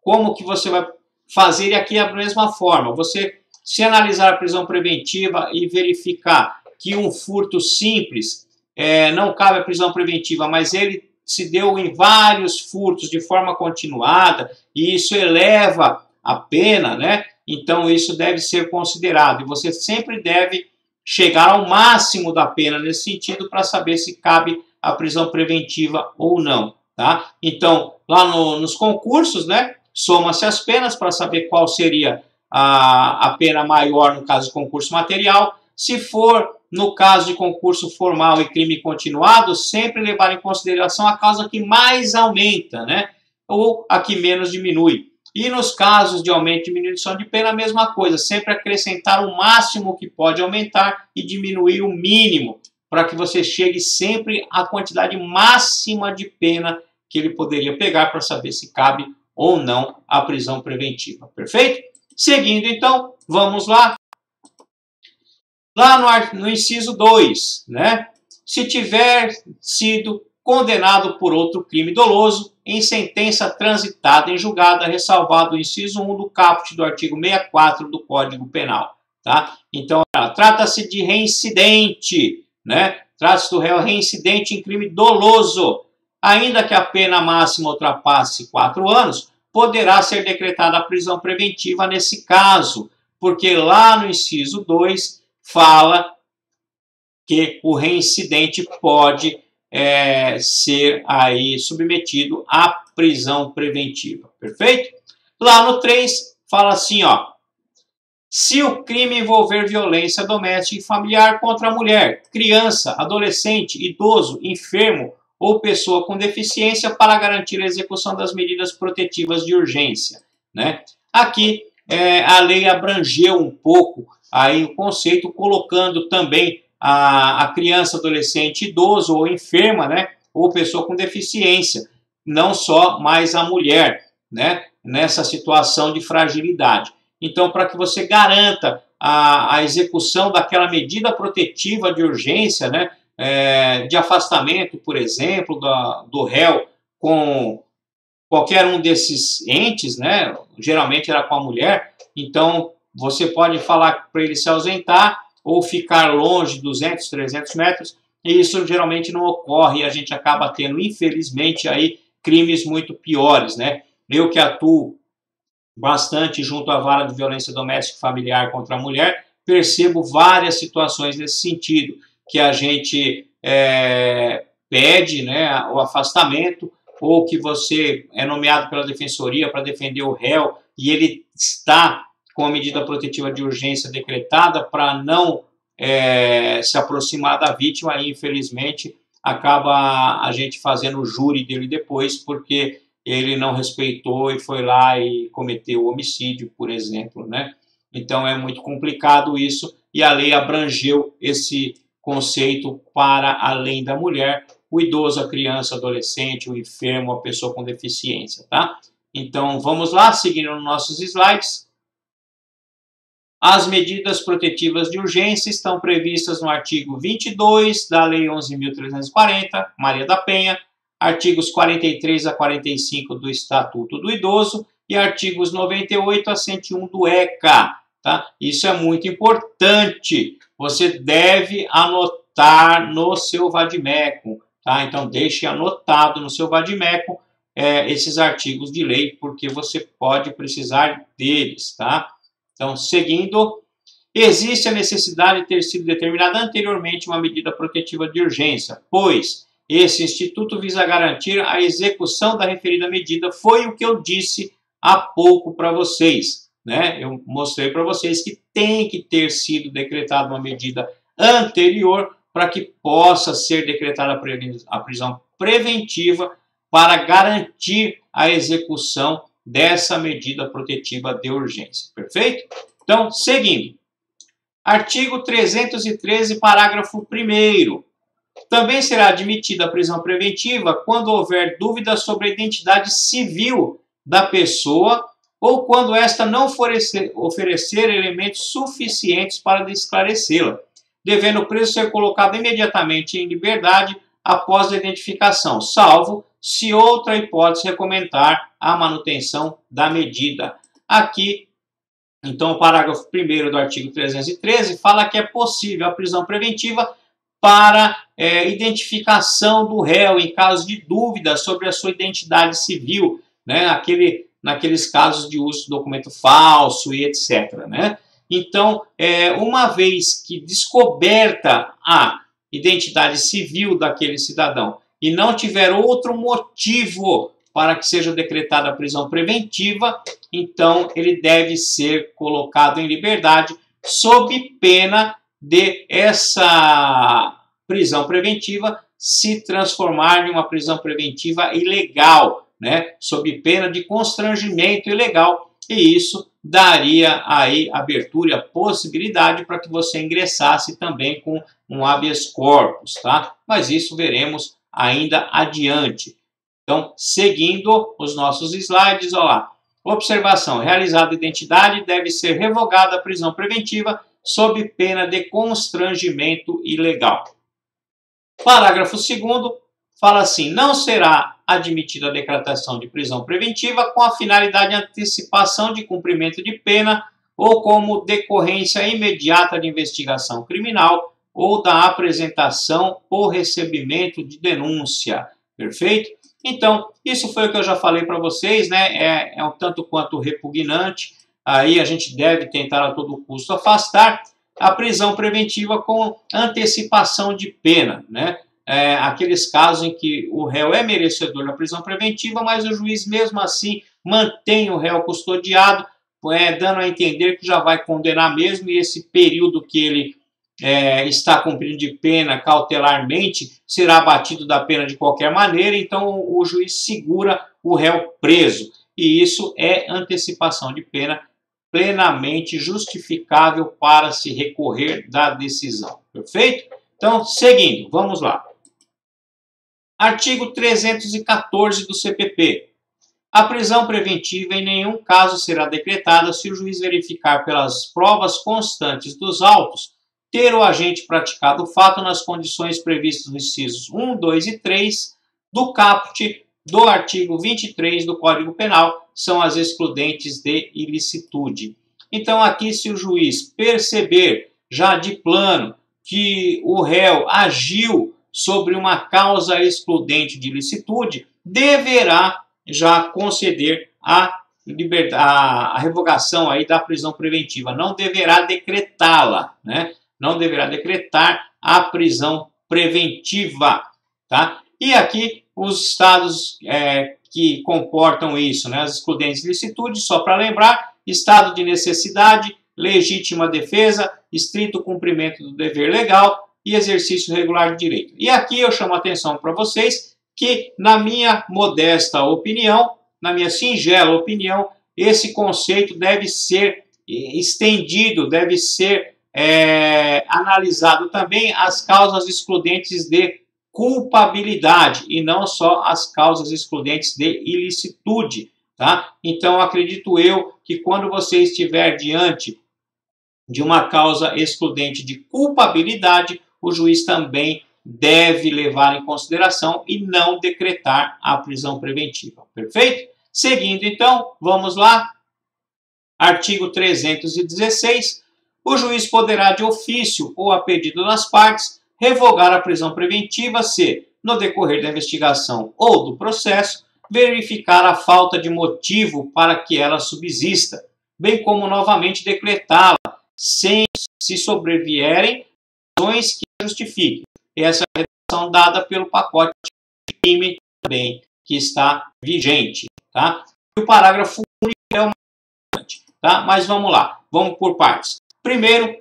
como que você vai fazer. E aqui é a mesma forma. Você, se analisar a prisão preventiva e verificar que um furto simples não cabe a prisão preventiva, mas ele se deu em vários furtos de forma continuada e isso eleva a pena, né? Então isso deve ser considerado e você sempre deve chegar ao máximo da pena nesse sentido para saber se cabe a prisão preventiva ou não, tá? Então, lá nos concursos, né, soma-se as penas para saber qual seria a pena maior no caso de concurso material. Se for no caso de concurso formal e crime continuado, sempre levar em consideração a causa que mais aumenta, né, ou a que menos diminui. E nos casos de aumento e diminuição de pena, a mesma coisa, sempre acrescentar o máximo que pode aumentar e diminuir o mínimo, para que você chegue sempre à quantidade máxima de pena que ele poderia pegar para saber se cabe ou não a prisão preventiva. Perfeito? Seguindo, então, vamos lá. Lá no inciso 2, né? Se tiver sido condenado por outro crime doloso, em sentença transitada em julgada, ressalvado o inciso 1 do caput do artigo 64 do Código Penal. Tá? Então, trata-se de reincidente, né? Trata-se do réu reincidente em crime doloso. Ainda que a pena máxima ultrapasse 4 anos, poderá ser decretada a prisão preventiva nesse caso, porque lá no inciso 2 fala que o reincidente pode ser aí submetido à prisão preventiva. Perfeito? Lá no 3 fala assim, ó. Se o crime envolver violência doméstica e familiar contra a mulher, criança, adolescente, idoso, enfermo ou pessoa com deficiência para garantir a execução das medidas protetivas de urgência, né? Aqui a lei abrangeu um pouco aí o conceito, colocando também a criança, adolescente, idoso ou enferma, né? Ou pessoa com deficiência, não só mais a mulher, né? Nessa situação de fragilidade. Então, para que você garanta a execução daquela medida protetiva de urgência, né, de afastamento, por exemplo, do réu com qualquer um desses entes, né, geralmente era com a mulher, então você pode falar para ele se ausentar ou ficar longe 200, 300 metros, e isso geralmente não ocorre e a gente acaba tendo, infelizmente, aí crimes muito piores, né? Eu que atuo bastante junto à vara de violência doméstica e familiar contra a mulher, percebo várias situações nesse sentido, que a gente pede, né, o afastamento, ou que você é nomeado pela defensoria para defender o réu e ele está com a medida protetiva de urgência decretada para não se aproximar da vítima, e infelizmente acaba a gente fazendo o júri dele depois, porque ele não respeitou e foi lá e cometeu homicídio, por exemplo, né? Então é muito complicado isso, e a lei abrangeu esse conceito para além da mulher, o idoso, a criança, adolescente, o enfermo, a pessoa com deficiência, tá? Então vamos lá, seguindo nos nossos slides. As medidas protetivas de urgência estão previstas no artigo 22 da Lei 11.340, Maria da Penha, artigos 43 a 45 do Estatuto do Idoso e artigos 98 a 101 do ECA. Tá? Isso é muito importante. Você deve anotar no seu vadimeco. Tá? Então, deixe anotado no seu vadimeco esses artigos de lei, porque você pode precisar deles. Tá? Então, seguindo, existe a necessidade de ter sido determinada anteriormente uma medida protetiva de urgência, pois esse instituto visa garantir a execução da referida medida. Foi o que eu disse há pouco para vocês, né? Eu mostrei para vocês que tem que ter sido decretada uma medida anterior para que possa ser decretada a prisão preventiva para garantir a execução dessa medida protetiva de urgência. Perfeito? Então, seguindo. Artigo 313, parágrafo 1º. Também será admitida a prisão preventiva quando houver dúvida sobre a identidade civil da pessoa ou quando esta não oferecer elementos suficientes para esclarecê-la, devendo o preso ser colocado imediatamente em liberdade após a identificação, salvo se outra hipótese recomendar a manutenção da medida. Aqui, então, o parágrafo 1º do artigo 313 fala que é possível a prisão preventiva para identificação do réu em caso de dúvida sobre a sua identidade civil, né? Naqueles casos de uso de documento falso e etc. Né? Então, uma vez que descoberta a identidade civil daquele cidadão e não tiver outro motivo para que seja decretada a prisão preventiva, então ele deve ser colocado em liberdade sob pena de essa prisão preventiva se transformar em uma prisão preventiva ilegal, né? Sob pena de constrangimento ilegal, e isso daria aí abertura e a possibilidade para que você ingressasse também com um habeas corpus, tá? Mas isso veremos ainda adiante. Então, seguindo os nossos slides, olha lá. Observação: realizada a identidade, deve ser revogada a prisão preventiva sob pena de constrangimento ilegal. Parágrafo 2º fala assim: não será admitida a decretação de prisão preventiva com a finalidade de antecipação de cumprimento de pena ou como decorrência imediata de investigação criminal ou da apresentação ou recebimento de denúncia. Perfeito? Então, isso foi o que eu já falei para vocês, né? É um tanto quanto repugnante. Aí a gente deve tentar a todo custo afastar a prisão preventiva com antecipação de pena, né? Aqueles casos em que o réu é merecedor da prisão preventiva, mas o juiz mesmo assim mantém o réu custodiado, dando a entender que já vai condenar mesmo, e esse período que ele está cumprindo de pena cautelarmente será abatido da pena de qualquer maneira, então o juiz segura o réu preso, e isso é antecipação de pena plenamente justificável para se recorrer da decisão. Perfeito? Então, seguindo, vamos lá. Artigo 314 do CPP. A prisão preventiva em nenhum caso será decretada se o juiz verificar pelas provas constantes dos autos ter o agente praticado o fato nas condições previstas nos incisos 1, 2 e 3 do caput do artigo 23 do Código Penal, são as excludentes de ilicitude. Então, aqui, se o juiz perceber já de plano que o réu agiu sobre uma causa excludente de ilicitude, deverá já conceder a revogação aí da prisão preventiva. Não deverá decretá-la, né? Não deverá decretar a prisão preventiva, tá? E aqui os estados que comportam isso, né? As excludentes de ilicitude, só para lembrar: estado de necessidade, legítima defesa, estrito cumprimento do dever legal e exercício regular de direito. E aqui eu chamo a atenção para vocês que, na minha modesta opinião, na minha singela opinião, esse conceito deve ser estendido, deve ser analisado também as causas excludentes de culpabilidade e não só as causas excludentes de ilicitude, tá? Então, acredito eu que quando você estiver diante de uma causa excludente de culpabilidade, o juiz também deve levar em consideração e não decretar a prisão preventiva. Perfeito? Seguindo, então, vamos lá. Artigo 316. O juiz poderá, de ofício ou a pedido das partes, revogar a prisão preventiva se, no decorrer da investigação ou do processo, verificar a falta de motivo para que ela subsista, bem como novamente decretá-la, sem se sobrevierem razões que a justifiquem. Essa é a redação dada pelo pacote de crime também, que está vigente, tá? E o parágrafo único é o mais importante, tá? Mas vamos lá, vamos por partes. Primeiro,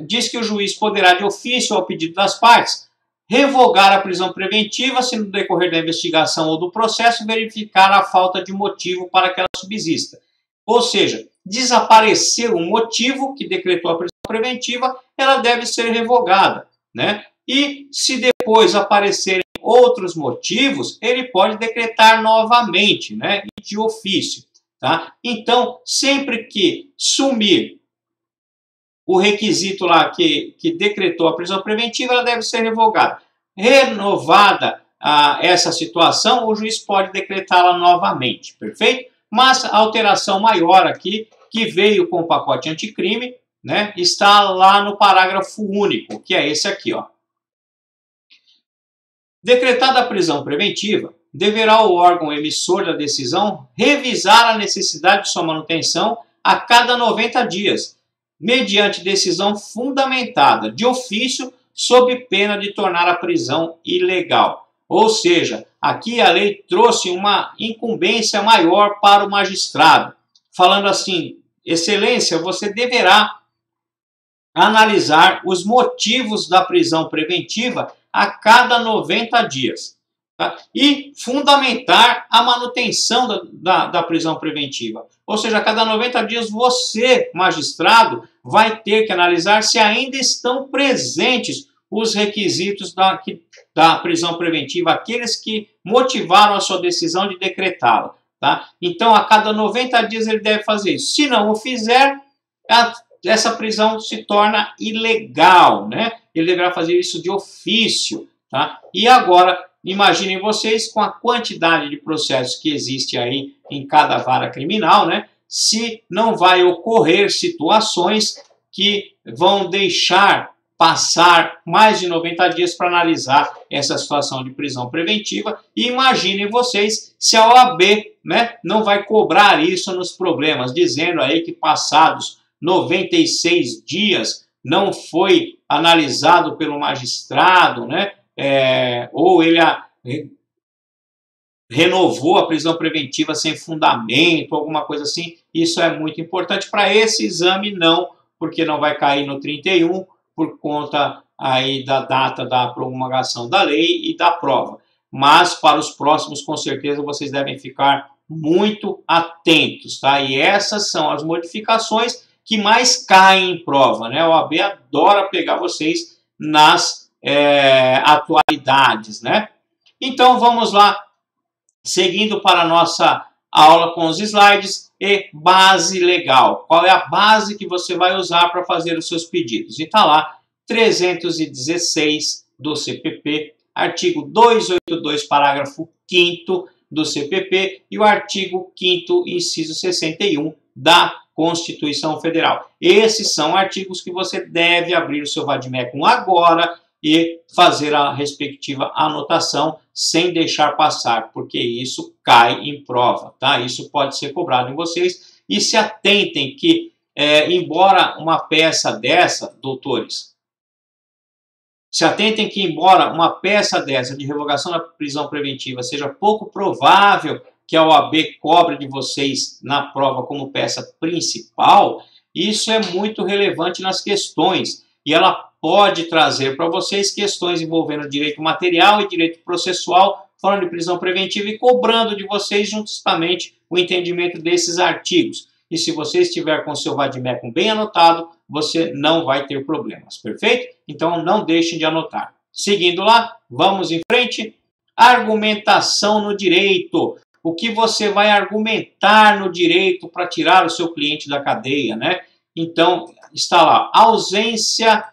diz que o juiz poderá, de ofício ou ao pedido das partes, revogar a prisão preventiva se no decorrer da investigação ou do processo verificar a falta de motivo para que ela subsista. Ou seja, desaparecer o motivo que decretou a prisão preventiva, ela deve ser revogada, né? E se depois aparecerem outros motivos, ele pode decretar novamente, né? De ofício, tá? Então, sempre que sumir o requisito lá que decretou a prisão preventiva, ela deve ser revogada. Renovada essa situação, o juiz pode decretá-la novamente, perfeito? Mas a alteração maior aqui, que veio com o pacote anticrime, né, está lá no parágrafo único, que é esse aqui, ó. Decretada a prisão preventiva, deverá o órgão emissor da decisão revisar a necessidade de sua manutenção a cada 90 dias, mediante decisão fundamentada de ofício, sob pena de tornar a prisão ilegal. Ou seja, aqui a lei trouxe uma incumbência maior para o magistrado, falando assim: Excelência, você deverá analisar os motivos da prisão preventiva a cada 90 dias. Tá? E fundamentar a manutenção da prisão preventiva. Ou seja, a cada 90 dias você, magistrado, vai ter que analisar se ainda estão presentes os requisitos da prisão preventiva, aqueles que motivaram a sua decisão de decretá-la. Tá? Então, a cada 90 dias ele deve fazer isso. Se não o fizer, essa prisão se torna ilegal, né? Ele deverá fazer isso de ofício. Tá? E agora, imaginem vocês com a quantidade de processos que existe aí em cada vara criminal, né? Se não vai ocorrer situações que vão deixar passar mais de 90 dias para analisar essa situação de prisão preventiva. E imaginem vocês se a OAB, né, não vai cobrar isso nos problemas, dizendo aí que passados 96 dias não foi analisado pelo magistrado, né, ou ele renovou a prisão preventiva sem fundamento, alguma coisa assim. Isso é muito importante. Para esse exame não, porque não vai cair no 31, por conta aí da data da promulgação da lei e da prova. Mas para os próximos, com certeza, vocês devem ficar muito atentos, tá? E essas são as modificações que mais caem em prova, né? A OAB adora pegar vocês nas atualidades, né? Então, vamos lá, seguindo para a nossa aula com os slides e base legal. Qual é a base que você vai usar para fazer os seus pedidos? E está lá, 316 do CPP, artigo 282, parágrafo 5º do CPP e o artigo 5º, inciso 61 da Constituição Federal. Esses são artigos que você deve abrir o seu Vadmecum agora e fazer a respectiva anotação sem deixar passar, porque isso cai em prova, tá? Isso pode ser cobrado em vocês. E se atentem que, embora uma peça dessa, doutores, se atentem que, embora uma peça dessa de revogação da prisão preventiva seja pouco provável que a OAB cobre de vocês na prova como peça principal, isso é muito relevante nas questões e ela pode trazer para vocês questões envolvendo direito material e direito processual, falando de prisão preventiva e cobrando de vocês justamente o entendimento desses artigos. E se você estiver com o seu Vadmecum bem anotado, você não vai ter problemas, perfeito? Então não deixem de anotar. Seguindo lá, vamos em frente. Argumentação no direito. O que você vai argumentar no direito para tirar o seu cliente da cadeia, né? Então, está lá, ausência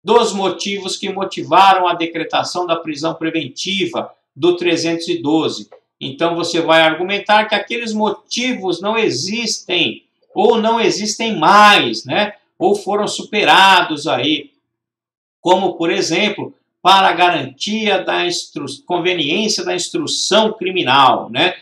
dos motivos que motivaram a decretação da prisão preventiva do 312. Então, você vai argumentar que aqueles motivos não existem, ou não existem mais, né? Ou foram superados aí, como, por exemplo, para a garantia da conveniência da instrução criminal, né?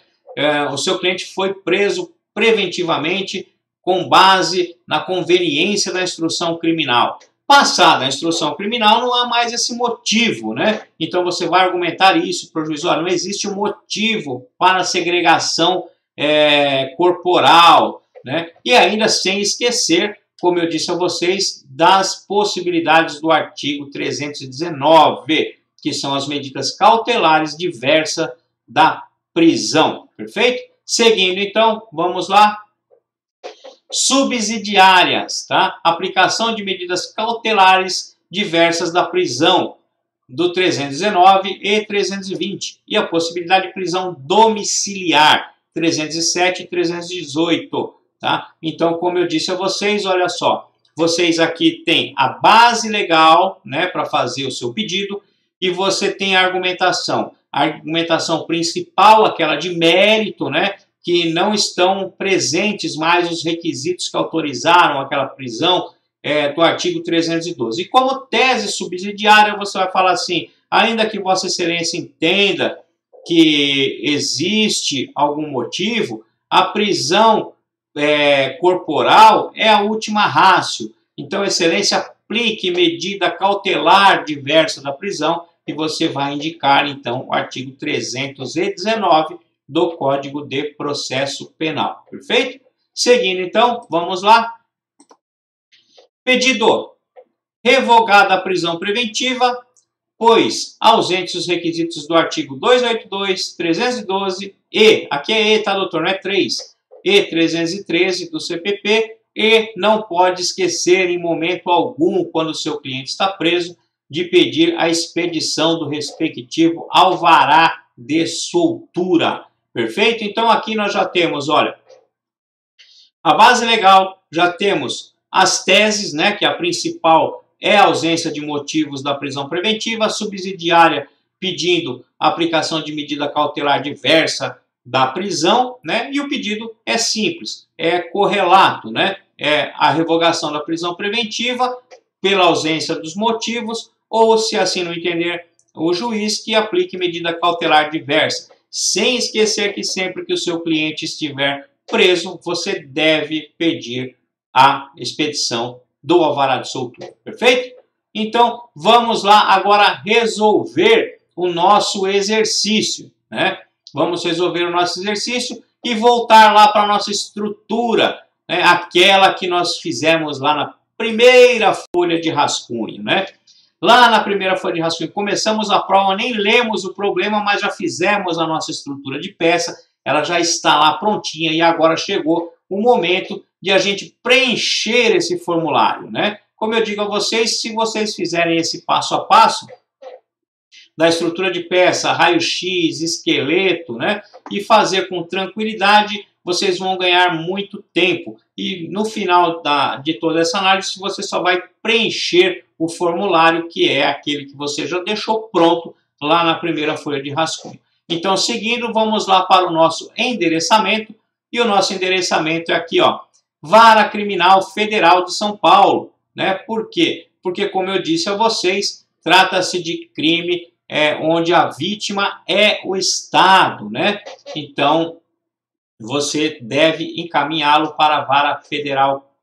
O seu cliente foi preso preventivamente com base na conveniência da instrução criminal. Passada a instrução criminal, não há mais esse motivo, né? Então você vai argumentar isso para o juiz, não existe um motivo para a segregação corporal, né? E ainda sem esquecer, como eu disse a vocês, das possibilidades do artigo 319, que são as medidas cautelares diversas da prisão, perfeito? Seguindo então, vamos lá. Subsidiárias, tá? Aplicação de medidas cautelares diversas da prisão do 319 e 320 e a possibilidade de prisão domiciliar 307 e 318, tá? Então, como eu disse a vocês, olha só, vocês aqui têm a base legal, né, para fazer o seu pedido e você tem a argumentação principal, aquela de mérito, né, que não estão presentes mais os requisitos que autorizaram aquela prisão do artigo 312. E como tese subsidiária, você vai falar assim, ainda que Vossa Excelência entenda que existe algum motivo, a prisão corporal é a última ratio. Então, Excelência, aplique medida cautelar diversa da prisão e você vai indicar, então, o artigo 319 do Código de Processo Penal. Perfeito? Seguindo, então, vamos lá. Pedido. Revogada a prisão preventiva, pois ausentes os requisitos do artigo 282, 312 e, aqui é E, tá, doutor? Não é 3. E 313 do CPP e não pode esquecer em momento algum, quando o seu cliente está preso, de pedir a expedição do respectivo alvará de soltura. Perfeito? Então, aqui nós já temos, olha, a base legal, já temos as teses, né, que a principal é a ausência de motivos da prisão preventiva, a subsidiária pedindo a aplicação de medida cautelar diversa da prisão, né? E o pedido é simples, é correlato, né? É a revogação da prisão preventiva pela ausência dos motivos, ou, se assim não entender o juiz, que aplique medida cautelar diversa, sem esquecer que sempre que o seu cliente estiver preso, você deve pedir a expedição do alvará de soltura, perfeito? Então, vamos lá agora resolver o nosso exercício, né? Vamos resolver o nosso exercício e voltar lá para a nossa estrutura, né? Aquela que nós fizemos lá na primeira folha de rascunho, né? Lá na primeira folha de rascunho, começamos a prova, nem lemos o problema, mas já fizemos a nossa estrutura de peça, ela já está lá prontinha e agora chegou o momento de a gente preencher esse formulário, né? Como eu digo a vocês, se vocês fizerem esse passo a passo da estrutura de peça, raio-x, esqueleto, né? E fazer com tranquilidade, vocês vão ganhar muito tempo. E no final de toda essa análise, você só vai preencher o formulário, que é aquele que você já deixou pronto lá na primeira folha de rascunho. Então, seguindo, vamos lá para o nosso endereçamento. E o nosso endereçamento é aqui, ó, Vara Criminal Federal de São Paulo. Né? Por quê? Porque, como eu disse a vocês, trata-se de crime onde a vítima é o Estado, né? Então, você deve encaminhá-lo para a Vara Federal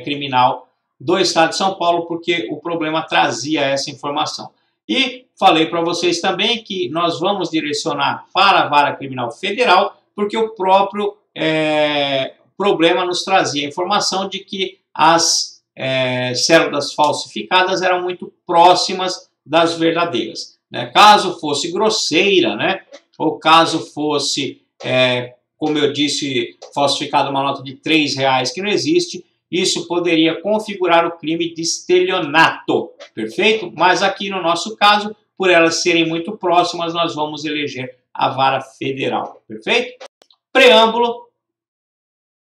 Criminal do Estado de São Paulo, porque o problema trazia essa informação. E falei para vocês também que nós vamos direcionar para a Vara Criminal Federal, porque o próprio problema nos trazia a informação de que as células falsificadas eram muito próximas das verdadeiras. Né? Caso fosse grosseira, né? Ou caso fosse, como eu disse, falsificada uma nota de R$3 que não existe, isso poderia configurar o crime de estelionato, perfeito? Mas aqui no nosso caso, por elas serem muito próximas, nós vamos eleger a vara federal, perfeito? Preâmbulo,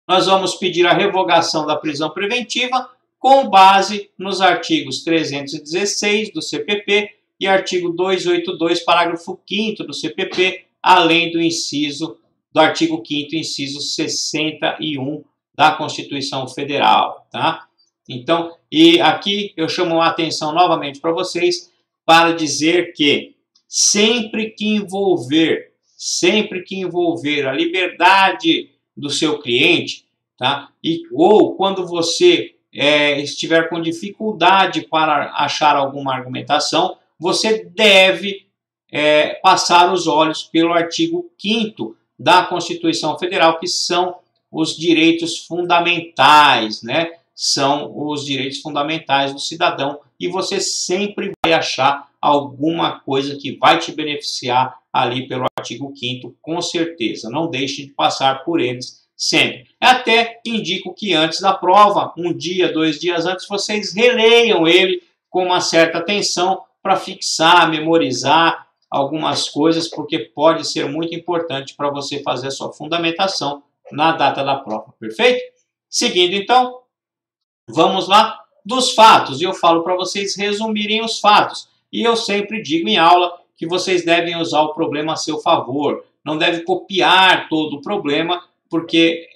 nós vamos pedir a revogação da prisão preventiva com base nos artigos 316 do CPP e artigo 282, parágrafo 5º do CPP, além do artigo 5º, inciso 61 da Constituição Federal, tá? Então, e aqui eu chamo a atenção novamente para vocês para dizer que sempre que envolver a liberdade do seu cliente, tá? Ou quando você estiver com dificuldade para achar alguma argumentação, você deve passar os olhos pelo artigo 5º da Constituição Federal, que são os direitos fundamentais, né? São os direitos fundamentais do cidadão e você sempre vai achar alguma coisa que vai te beneficiar ali pelo artigo 5º, com certeza. Não deixe de passar por eles sempre. Até indico que antes da prova, 1 dia, 2 dias antes, vocês releiam ele com uma certa atenção para fixar, memorizar algumas coisas, porque pode ser muito importante para você fazer a sua fundamentação na data da prova, perfeito? Seguindo, então, vamos lá dos fatos. E eu falo para vocês resumirem os fatos. E eu sempre digo em aula que vocês devem usar o problema a seu favor. Não deve copiar todo o problema, porque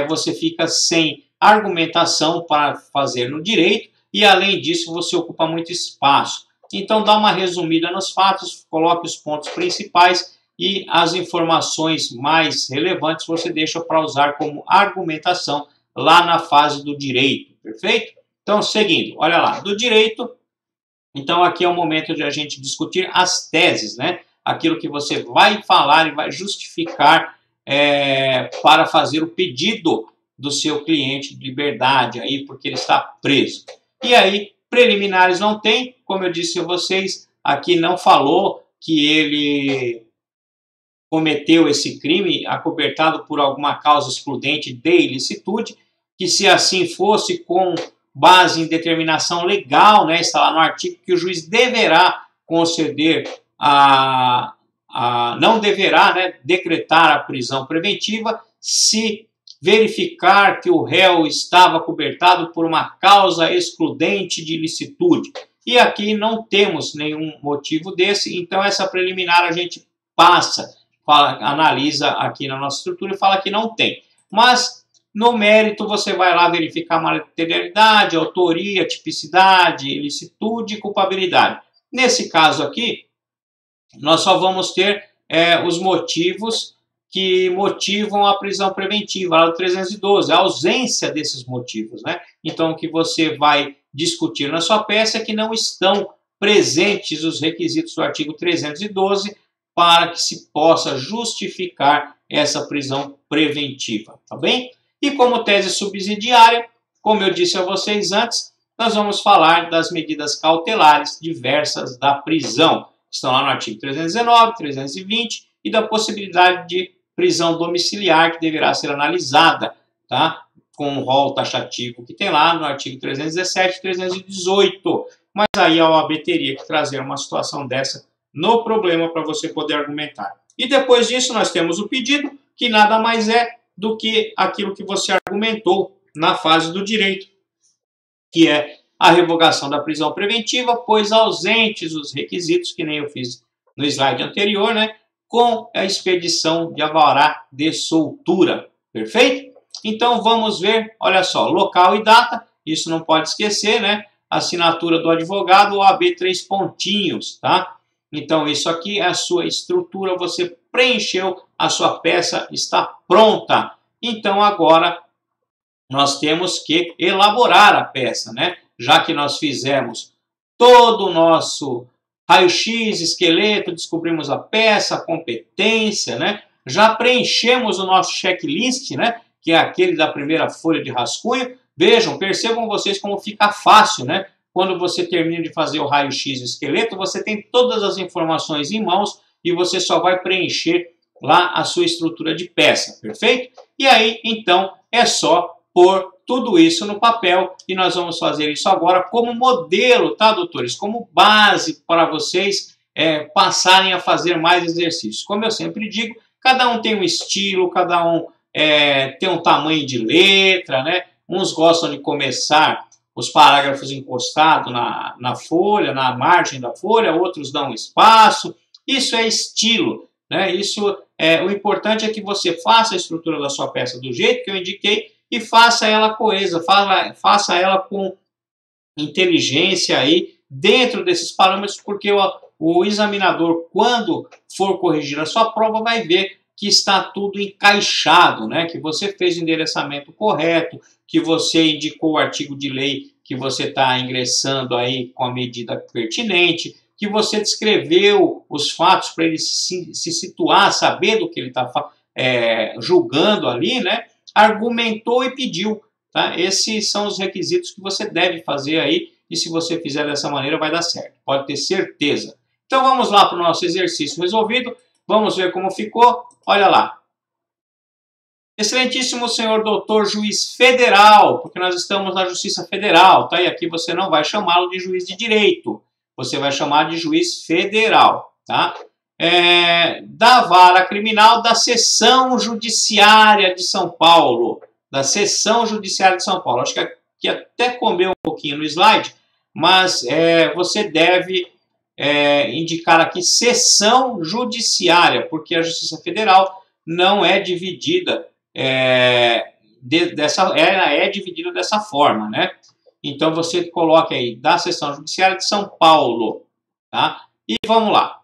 você fica sem argumentação para fazer no direito e, além disso, você ocupa muito espaço. Então, dá uma resumida nos fatos, coloque os pontos principais e as informações mais relevantes você deixa para usar como argumentação lá na fase do direito, perfeito? Então, seguindo, olha lá, do direito, então aqui é o momento de a gente discutir as teses, né? Aquilo que você vai falar e vai justificar para fazer o pedido do seu cliente de liberdade, aí, porque ele está preso. E aí, preliminares não tem, como eu disse a vocês, aqui não falou que ele cometeu esse crime acobertado por alguma causa excludente de ilicitude, que se assim fosse com base em determinação legal, né, está lá no artigo que o juiz deverá conceder não deverá, né, decretar a prisão preventiva se verificar que o réu estava cobertado por uma causa excludente de ilicitude. E aqui não temos nenhum motivo desse, então essa preliminar a gente passa, analisa aqui na nossa estrutura e fala que não tem. Mas no mérito você vai lá verificar materialidade, autoria, tipicidade, ilicitude e culpabilidade. Nesse caso aqui, nós só vamos ter os motivos que motivam a prisão preventiva, lá do 312, a ausência desses motivos, né? Então, o que você vai discutir na sua peça é que não estão presentes os requisitos do artigo 312 para que se possa justificar essa prisão preventiva, tá bem? E como tese subsidiária, como eu disse a vocês antes, nós vamos falar das medidas cautelares diversas da prisão. Estão lá no artigo 319, 320 e da possibilidade de prisão domiciliar que deverá ser analisada, tá? Com o rol taxativo que tem lá no artigo 317 e 318. Mas aí a OAB teria que trazer uma situação dessa no problema para você poder argumentar. E depois disso nós temos o pedido, que nada mais é do que aquilo que você argumentou na fase do direito, que é a revogação da prisão preventiva, pois ausentes os requisitos, que nem eu fiz no slide anterior, né, com a expedição de alvará de soltura. Perfeito? Então vamos ver, olha só, local e data, isso não pode esquecer, né? Assinatura do advogado, OAB 3 pontinhos, tá? Então isso aqui é a sua estrutura, você preencheu, a sua peça está pronta. Então agora nós temos que elaborar a peça, né? Já que nós fizemos todo o nosso raio-x, esqueleto, descobrimos a peça, a competência, né? Já preenchemos o nosso checklist, né? Que é aquele da primeira folha de rascunho. Vejam, percebam vocês como fica fácil, né? Quando você termina de fazer o raio-x e esqueleto, você tem todas as informações em mãos e você só vai preencher lá a sua estrutura de peça, perfeito? E aí, então, é só pôr tudo isso no papel e nós vamos fazer isso agora como modelo, tá, doutores? Como base para vocês passarem a fazer mais exercícios. Como eu sempre digo, cada um tem um estilo, cada um tem um tamanho de letra, né? Uns gostam de começar os parágrafos encostados na folha, na margem da folha, outros dão espaço. Isso é estilo, né? O importante é que você faça a estrutura da sua peça do jeito que eu indiquei e faça ela coesa, faça ela com inteligência aí dentro desses parâmetros, porque o examinador, quando for corrigir a sua prova, vai ver que está tudo encaixado, né? Que você fez o endereçamento correto, que você indicou o artigo de lei que você está ingressando aí com a medida pertinente, que você descreveu os fatos para ele se situar, saber do que ele está julgando ali, né? Argumentou e pediu, tá? Esses são os requisitos que você deve fazer aí, e se você fizer dessa maneira vai dar certo, pode ter certeza. Então vamos lá para o nosso exercício resolvido, vamos ver como ficou, olha lá. Excelentíssimo senhor doutor juiz federal, porque nós estamos na Justiça Federal, tá? E aqui você não vai chamá-lo de juiz de direito, você vai chamar de juiz federal, tá? Da Vara Criminal da Seção Judiciária de São Paulo. Da Seção Judiciária de São Paulo. Acho que aqui até comeu um pouquinho no slide, mas você deve indicar aqui Seção Judiciária, porque a Justiça Federal não é dividida, ela é dividida dessa forma, né? Então você coloca aí da Seção Judiciária de São Paulo, tá? E vamos lá.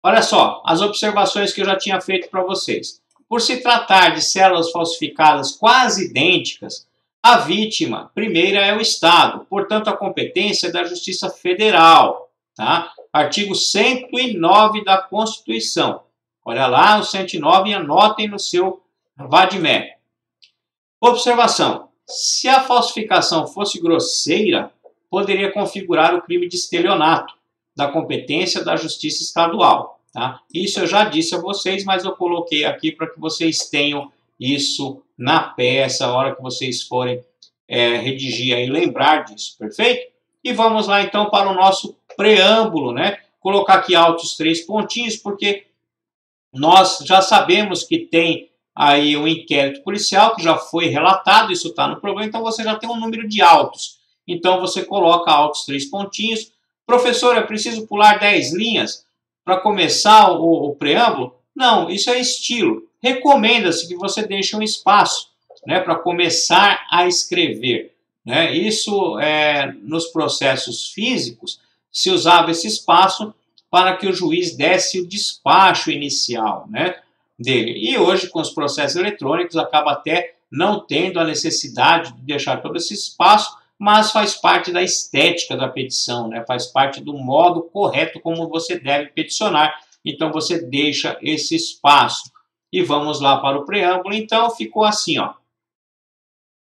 Olha só, as observações que eu já tinha feito para vocês. Por se tratar de células falsificadas quase idênticas, a vítima primeira é o Estado, portanto a competência é da Justiça Federal, tá? Artigo 109 da Constituição. Olha lá o 109 e anotem no seu vademé. Observação. Se a falsificação fosse grosseira, poderia configurar o crime de estelionato, da competência da Justiça Estadual. Tá? Isso eu já disse a vocês, mas eu coloquei aqui para que vocês tenham isso na peça, a hora que vocês forem redigir aí, lembrar disso, perfeito? E vamos lá então para o nosso preâmbulo, né? Colocar aqui altos 3 pontinhos, porque nós já sabemos que tem aí um inquérito policial que já foi relatado, isso está no problema, então você já tem um número de autos. Então você coloca altos 3 pontinhos. Professor, é preciso pular 10 linhas para começar o preâmbulo? Não, isso é estilo. Recomenda-se que você deixe um espaço, né, para começar a escrever. Né? Isso, nos processos físicos, se usava esse espaço para que o juiz desse o despacho inicial, né, dele. E hoje, com os processos eletrônicos, acaba até não tendo a necessidade de deixar todo esse espaço, mas faz parte da estética da petição, né? Faz parte do modo correto como você deve peticionar. Então, você deixa esse espaço. E vamos lá para o preâmbulo. Então, ficou assim, ó.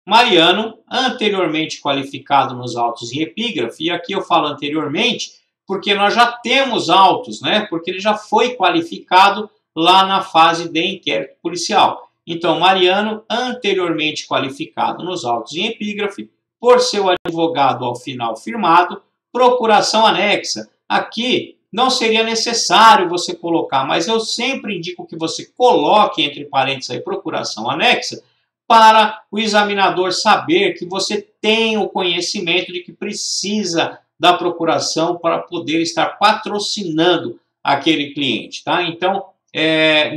Mariano, anteriormente qualificado nos autos em epígrafe, e aqui eu falo anteriormente, porque nós já temos autos, né? Porque ele já foi qualificado lá na fase de inquérito policial. Então, Mariano, anteriormente qualificado nos autos em epígrafe, por seu advogado ao final firmado, procuração anexa. Aqui não seria necessário você colocar, mas eu sempre indico que você coloque entre parênteses aí procuração anexa, para o examinador saber que você tem o conhecimento de que precisa da procuração para poder estar patrocinando aquele cliente, tá? Então,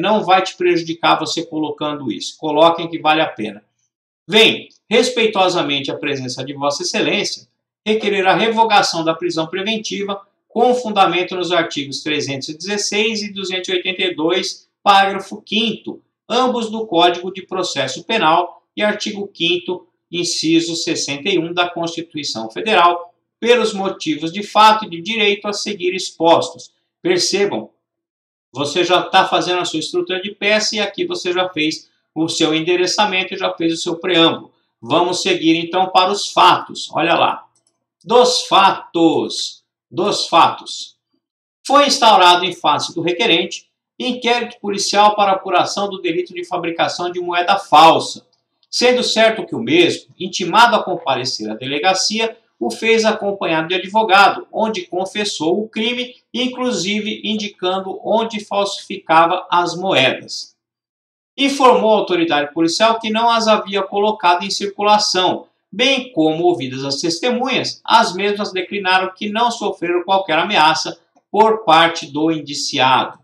não vai te prejudicar você colocando isso. Coloquem que vale a pena. Vem, respeitosamente a presença de Vossa Excelência, requerer a revogação da prisão preventiva com fundamento nos artigos 316 e 282, parágrafo 5º, ambos do Código de Processo Penal e artigo 5º, inciso 61 da Constituição Federal, pelos motivos de fato e de direito a seguir expostos. Percebam, você já está fazendo a sua estrutura de peça e aqui você já fez o seu endereçamento e já fez o seu preâmbulo. Vamos seguir então para os fatos. Olha lá. Dos fatos. Foi instaurado em face do requerente inquérito policial para apuração do delito de fabricação de moeda falsa, sendo certo que o mesmo, intimado a comparecer à delegacia, o fez acompanhado de advogado, onde confessou o crime, inclusive indicando onde falsificava as moedas. Informou a autoridade policial que não as havia colocado em circulação, bem como ouvidas as testemunhas, as mesmas declinaram que não sofreram qualquer ameaça por parte do indiciado.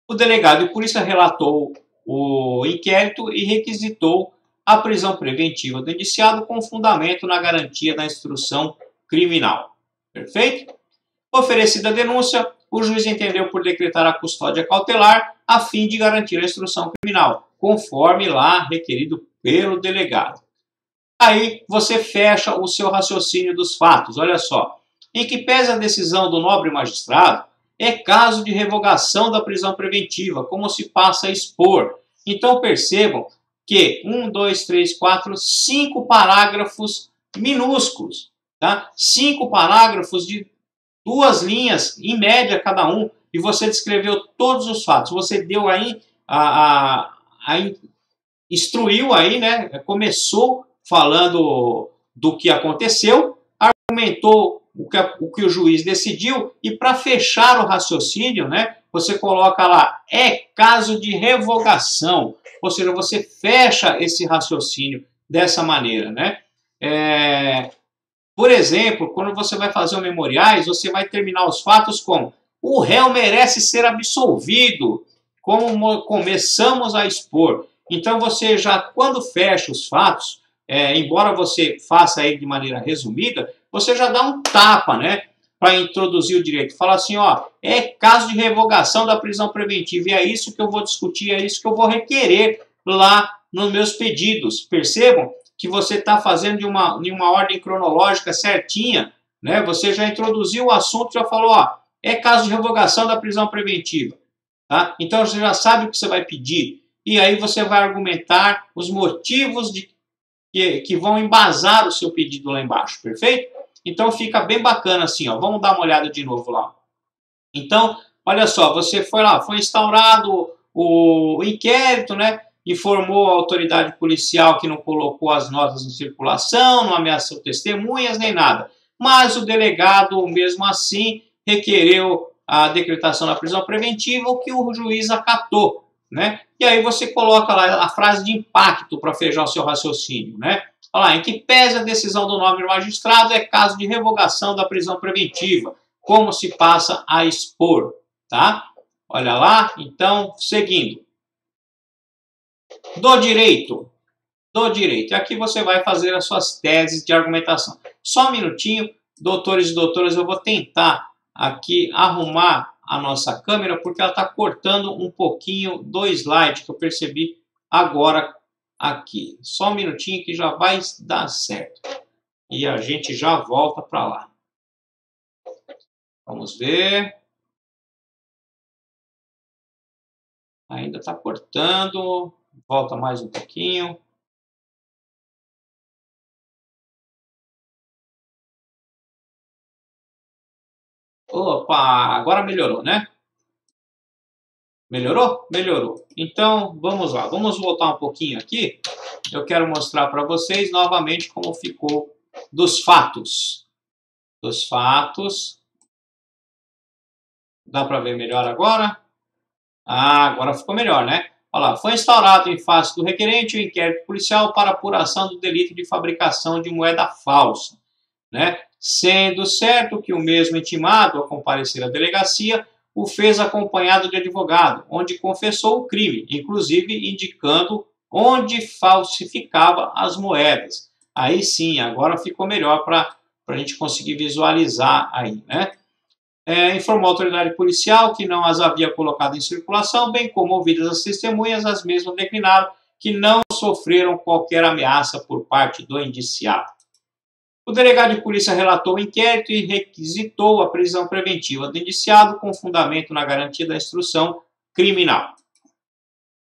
O delegado de polícia relatou o inquérito e requisitou a prisão preventiva do indiciado com fundamento na garantia da instrução criminal. Perfeito? Oferecida a denúncia, o juiz entendeu por decretar a custódia cautelar a fim de garantir a instrução criminal, conforme lá requerido pelo delegado. Aí você fecha o seu raciocínio dos fatos. Olha só. Em que pese a decisão do nobre magistrado, é caso de revogação da prisão preventiva, como se passa a expor. Então percebam que 5 parágrafos minúsculos, tá? 5 parágrafos de 2 linhas, em média cada um, e você descreveu todos os fatos. Você deu aí, instruiu aí, né? Começou falando do que aconteceu, argumentou o que o juiz decidiu, e para fechar o raciocínio, né, você coloca lá, é caso de revogação, ou seja, você fecha esse raciocínio dessa maneira, né? Por exemplo, quando você vai fazer o memoriais, você vai terminar os fatos com o réu merece ser absolvido, como começamos a expor. Então você já, quando fecha os fatos, embora você faça aí de maneira resumida, você já dá um tapa, né, para introduzir o direito. Fala assim, ó, é caso de revogação da prisão preventiva, e é isso que eu vou discutir, é isso que eu vou requerer lá nos meus pedidos. Percebam que você está fazendo de uma ordem cronológica certinha, né? Você já introduziu o assunto, já falou, ó, é caso de revogação da prisão preventiva, tá? Então você já sabe o que você vai pedir, e aí você vai argumentar os motivos que vão embasar o seu pedido lá embaixo, perfeito? Então fica bem bacana assim, ó. Vamos dar uma olhada de novo lá. Então, olha só, você foi lá, foi instaurado o inquérito, né? Informou a autoridade policial que não colocou as notas em circulação, não ameaçou testemunhas nem nada. Mas o delegado, mesmo assim, requereu a decretação da prisão preventiva, o que o juiz acatou, né? E aí você coloca lá a frase de impacto para fechar o seu raciocínio, né? Olha lá, em que pese a decisão do nobre magistrado, é caso de revogação da prisão preventiva. Como se passa a expor, tá? Olha lá, então, seguindo. Do direito. E aqui você vai fazer as suas teses de argumentação. Só um minutinho, doutores e doutoras, eu vou tentar aqui arrumar a nossa câmera, porque ela está cortando um pouquinho do slide que eu percebi agora aqui. Só um minutinho que já vai dar certo. E a gente já volta para lá. Vamos ver. Ainda está cortando. Volta mais um pouquinho. Opa, agora melhorou, né? Melhorou? Melhorou. Então, vamos lá. Vamos voltar um pouquinho aqui. Eu quero mostrar para vocês novamente como ficou dos fatos. Dos fatos. Dá para ver melhor agora? Ah, agora ficou melhor, né? Olha lá. Foi instaurado em face do requerente o inquérito policial para apuração do delito de fabricação de moeda falsa, né? Sendo certo que o mesmo intimado a comparecer à delegacia o fez acompanhado de advogado, onde confessou o crime, inclusive indicando onde falsificava as moedas. Aí sim, agora ficou melhor para a gente conseguir visualizar aí, né? Informou a autoridade policial que não as havia colocado em circulação, bem como ouvidas as testemunhas, as mesmas declinaram que não sofreram qualquer ameaça por parte do indiciado. O delegado de polícia relatou o inquérito e requisitou a prisão preventiva do indiciado com fundamento na garantia da instrução criminal.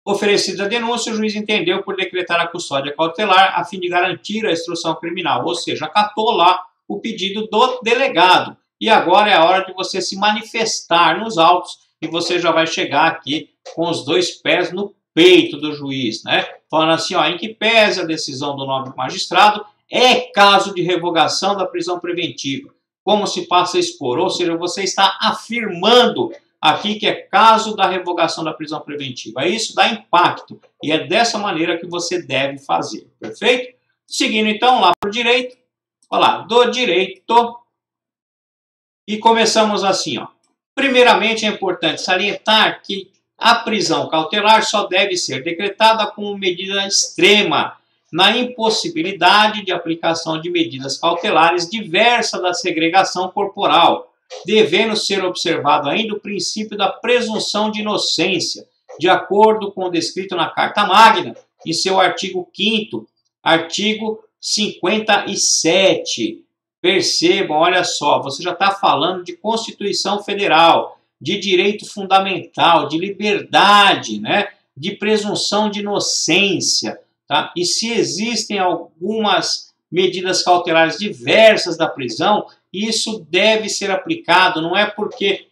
Oferecida a denúncia, o juiz entendeu por decretar a custódia cautelar a fim de garantir a instrução criminal, ou seja, acatou lá o pedido do delegado. E agora é a hora de você se manifestar nos autos e você já vai chegar aqui com os dois pés no peito do juiz, né? Falando assim, ó, em que pese a decisão do nobre magistrado, é caso de revogação da prisão preventiva. Como se passa a expor? Ou seja, você está afirmando aqui que é caso da revogação da prisão preventiva. Isso dá impacto e é dessa maneira que você deve fazer, perfeito? Seguindo então lá para o direito, olha lá, do direito, e começamos assim, ó. Primeiramente é importante salientar que a prisão cautelar só deve ser decretada como medida extrema, na impossibilidade de aplicação de medidas cautelares diversas da segregação corporal, devendo ser observado ainda o princípio da presunção de inocência, de acordo com o descrito na Carta Magna, em seu artigo 5º, artigo 57. Percebam, olha só, você já está falando de Constituição Federal, de direito fundamental, de liberdade, né? De presunção de inocência. Tá? E se existem algumas medidas cautelares diversas da prisão, isso deve ser aplicado, não é porque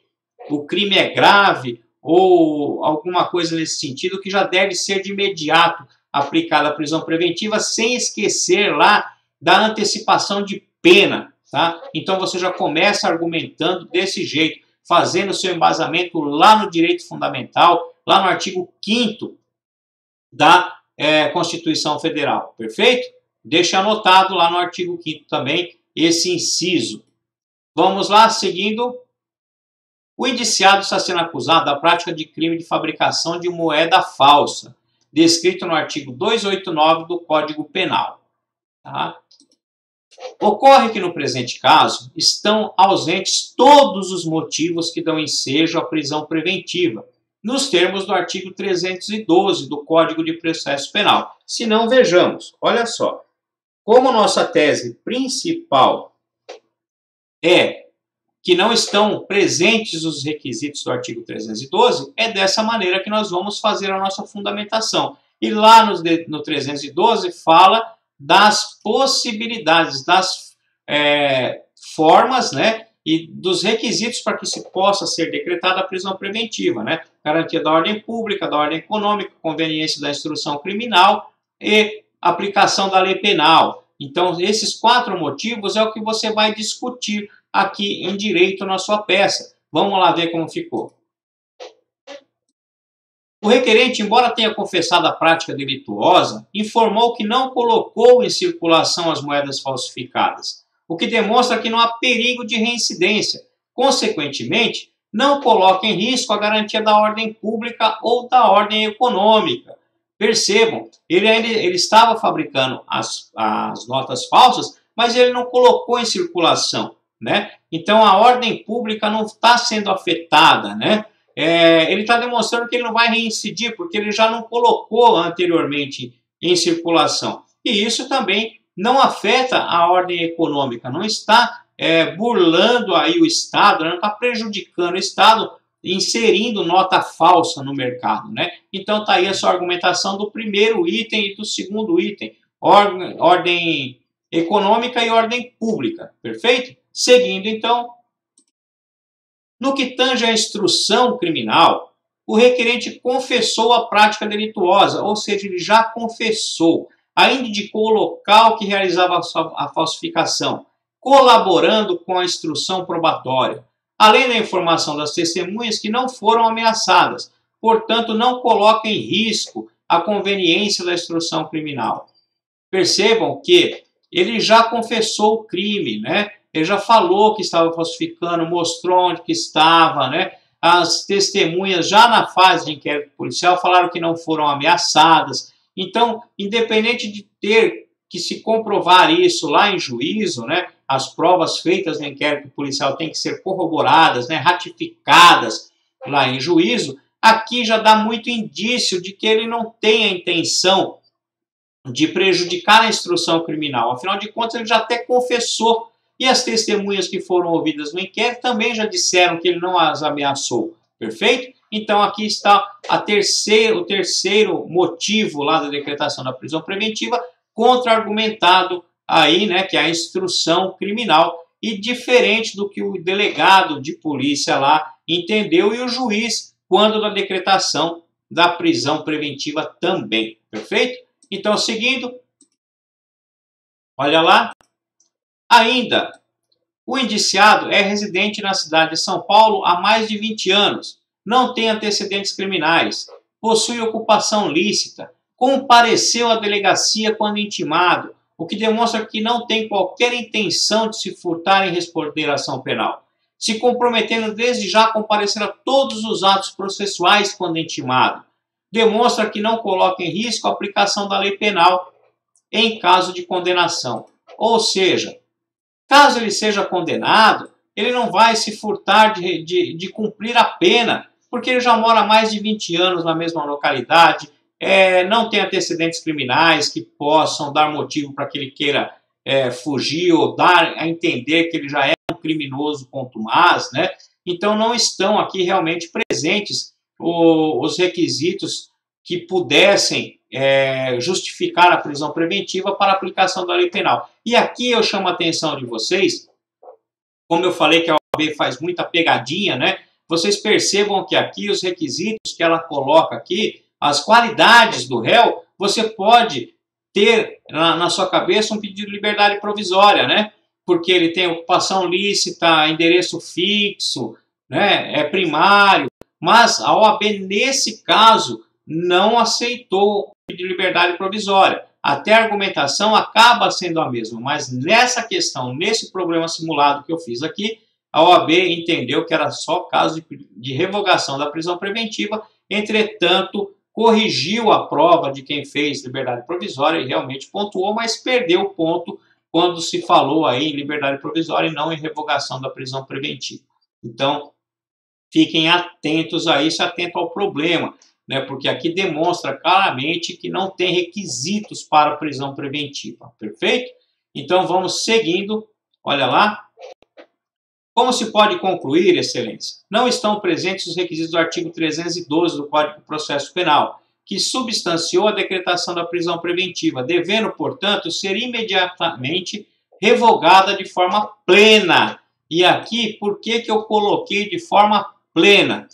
o crime é grave ou alguma coisa nesse sentido que já deve ser de imediato aplicada a prisão preventiva, sem esquecer lá da antecipação de pena. Tá? Então você já começa argumentando desse jeito, fazendo seu embasamento lá no direito fundamental, lá no artigo 5º da Constituição Federal, perfeito? Deixa anotado lá no artigo 5º também esse inciso. Vamos lá, seguindo. O indiciado está sendo acusado da prática de crime de fabricação de moeda falsa, descrito no artigo 289 do Código Penal. Tá? Ocorre que no presente caso estão ausentes todos os motivos que dão ensejo à prisão preventiva, nos termos do artigo 312 do Código de Processo Penal. Se não, vejamos, olha só, como nossa tese principal é que não estão presentes os requisitos do artigo 312, é dessa maneira que nós vamos fazer a nossa fundamentação. E lá no 312 fala das possibilidades, das formas, né, e dos requisitos para que se possa ser decretada a prisão preventiva, né? Garantia da ordem pública, da ordem econômica, conveniência da instrução criminal e aplicação da lei penal. Então, esses 4 motivos é o que você vai discutir aqui em direito na sua peça. Vamos lá ver como ficou. O requerente, embora tenha confessado a prática delituosa, informou que não colocou em circulação as moedas falsificadas, o que demonstra que não há perigo de reincidência. Consequentemente, não coloca em risco a garantia da ordem pública ou da ordem econômica. Percebam, ele estava fabricando as notas falsas, mas ele não colocou em circulação, né? Então a ordem pública não está sendo afetada, né? Ele está demonstrando que ele não vai reincidir, porque ele já não colocou anteriormente em circulação. E isso também não afeta a ordem econômica, não está burlando aí o Estado, não está prejudicando o Estado, inserindo nota falsa no mercado, né? Então está aí a sua argumentação do primeiro item e do segundo item, ordem econômica e ordem pública, perfeito? Seguindo então, no que tange à instrução criminal, o requerente confessou a prática delituosa, ou seja, ele já confessou, ainda indicou o local que realizava a falsificação, colaborando com a instrução probatória, além da informação das testemunhas que não foram ameaçadas, portanto, não coloca em risco a conveniência da instrução criminal. Percebam que ele já confessou o crime, né? Ele já falou que estava falsificando, mostrou onde que estava, né? As testemunhas, já na fase de inquérito policial, falaram que não foram ameaçadas. Então, independente de ter que se comprovar isso lá em juízo, né? As provas feitas no inquérito policial têm que ser corroboradas, né? Ratificadas lá em juízo. Aqui já dá muito indício de que ele não tem a intenção de prejudicar a instrução criminal. Afinal de contas, ele já até confessou. E as testemunhas que foram ouvidas no inquérito também já disseram que ele não as ameaçou. Perfeito? Então aqui está o terceiro motivo lá da decretação da prisão preventiva, contra-argumentado aí, né, que é a instrução criminal, e diferente do que o delegado de polícia lá entendeu e o juiz quando da decretação da prisão preventiva também. Perfeito? Então, seguindo, olha lá. Ainda, o indiciado é residente na cidade de São Paulo há mais de 20 anos, não tem antecedentes criminais, possui ocupação lícita, compareceu à delegacia quando intimado, o que demonstra que não tem qualquer intenção de se furtar em responder à ação penal, se comprometendo desde já a comparecer a todos os atos processuais quando intimado. Demonstra que não coloca em risco a aplicação da lei penal em caso de condenação. Ou seja, caso ele seja condenado, ele não vai se furtar de cumprir a pena, porque ele já mora há mais de 20 anos na mesma localidade, não tem antecedentes criminais que possam dar motivo para que ele queira fugir ou dar a entender que ele já é um criminoso contumaz, né? Então não estão aqui realmente presentes os requisitos que pudessem justificar a prisão preventiva para a aplicação da lei penal. E aqui eu chamo a atenção de vocês, como eu falei que a OAB faz muita pegadinha, né? Vocês percebam que aqui os requisitos que ela coloca aqui, as qualidades do réu, você pode ter na sua cabeça um pedido de liberdade provisória, né? Porque ele tem ocupação lícita, endereço fixo, né? É primário, mas a OAB, nesse caso, não aceitou o pedido de liberdade provisória. Até a argumentação acaba sendo a mesma, mas nessa questão, nesse problema simulado que eu fiz aqui, a OAB entendeu que era só caso de revogação da prisão preventiva, entretanto, corrigiu a prova de quem fez liberdade provisória e realmente pontuou, mas perdeu o ponto quando se falou aí em liberdade provisória e não em revogação da prisão preventiva. Então, fiquem atentos a isso, atentos ao problema, né? Porque aqui demonstra claramente que não tem requisitos para a prisão preventiva, perfeito? Então vamos seguindo, olha lá. Como se pode concluir, excelência? Não estão presentes os requisitos do artigo 312 do Código de Processo Penal, que substanciou a decretação da prisão preventiva, devendo, portanto, ser imediatamente revogada de forma plena. E aqui, por que eu coloquei de forma plena?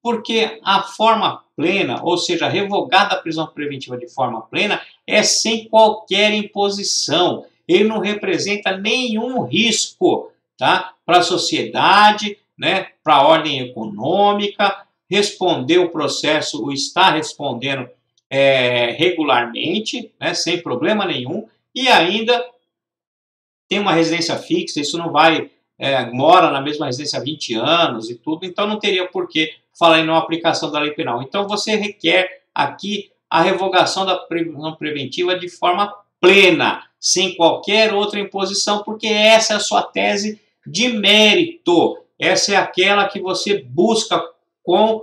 Porque a forma plena, ou seja, revogada a prisão preventiva de forma plena, é sem qualquer imposição. Ele não representa nenhum risco, tá? Para a sociedade, né? Para a ordem econômica, responder o processo, ou está respondendo regularmente, né, sem problema nenhum, e ainda tem uma residência fixa, isso não vai, mora na mesma residência há 20 anos e tudo, então não teria por que falar em não aplicação da lei penal. Então você requer aqui a revogação da prisão preventiva de forma plena, sem qualquer outra imposição, porque essa é a sua tese de mérito. Essa é aquela que você busca com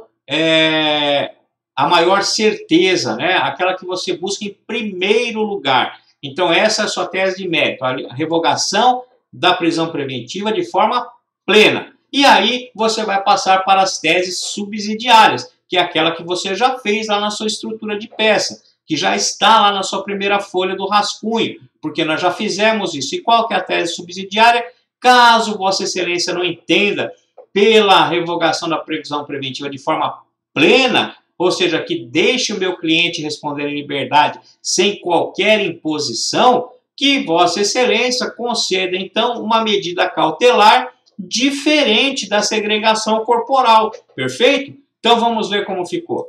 a maior certeza, né? Aquela que você busca em primeiro lugar. Então essa é a sua tese de mérito, a revogação da prisão preventiva de forma plena. E aí você vai passar para as teses subsidiárias, que é aquela que você já fez lá na sua estrutura de peça, que já está lá na sua primeira folha do rascunho, porque nós já fizemos isso. E qual que é a tese subsidiária? Caso Vossa Excelência não entenda pela revogação da prisão preventiva de forma plena, ou seja, que deixe o meu cliente responder em liberdade sem qualquer imposição, que Vossa Excelência conceda, então, uma medida cautelar diferente da segregação corporal. Perfeito? Então, vamos ver como ficou.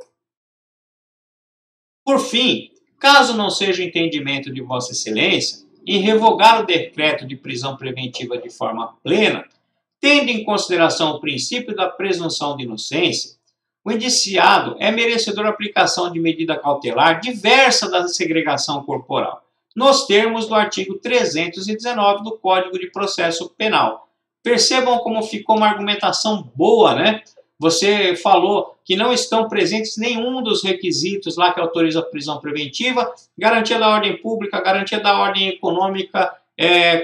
Por fim, caso não seja o entendimento de Vossa Excelência, em revogar o decreto de prisão preventiva de forma plena, tendo em consideração o princípio da presunção de inocência, o indiciado é merecedor de aplicação de medida cautelar diversa da segregação corporal, nos termos do artigo 319 do Código de Processo Penal. Percebam como ficou uma argumentação boa, né? Você falou que não estão presentes nenhum dos requisitos lá que autoriza a prisão preventiva, garantia da ordem pública, garantia da ordem econômica,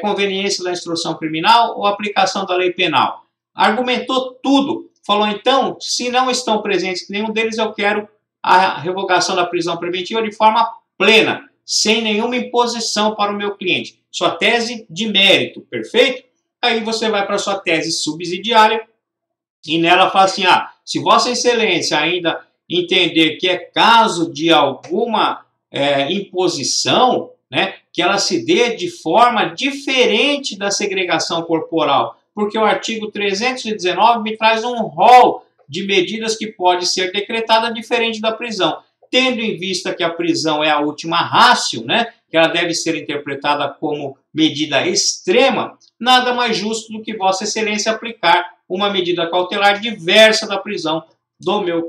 conveniência da instrução criminal ou aplicação da lei penal. Argumentou tudo. Falou, então, se não estão presentes nenhum deles, eu quero a revogação da prisão preventiva de forma plena, sem nenhuma imposição para o meu cliente. Sua tese de mérito, perfeito? Aí você vai para a sua tese subsidiária e nela fala assim, se Vossa Excelência ainda entender que é caso de alguma imposição, né, que ela se dê de forma diferente da segregação corporal, porque o artigo 319 me traz um rol de medidas que pode ser decretada diferente da prisão. Tendo em vista que a prisão é a última ratio, né, que ela deve ser interpretada como medida extrema, nada mais justo do que Vossa Excelência aplicar uma medida cautelar diversa da prisão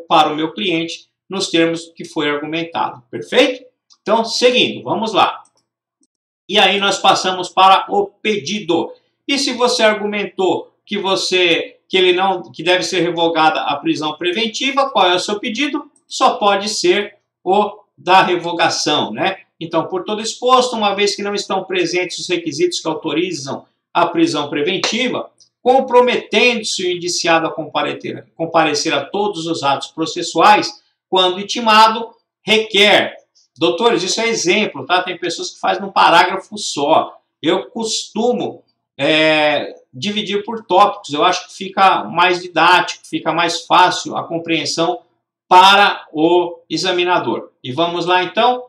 para o meu cliente, nos termos que foi argumentado. Perfeito? Então, seguindo, vamos lá. E aí nós passamos para o pedido. E se você argumentou que deve ser revogada a prisão preventiva, qual é o seu pedido? Só pode ser o da revogação, né? Então, por todo exposto, uma vez que não estão presentes os requisitos que autorizam a prisão preventiva, comprometendo-se o indiciado a comparecer a todos os atos processuais, quando intimado, requer. Doutores, isso é exemplo, tá? Tem pessoas que fazem num parágrafo só. Eu costumo dividir por tópicos, eu acho que fica mais didático, fica mais fácil a compreensão para o examinador. E vamos lá então?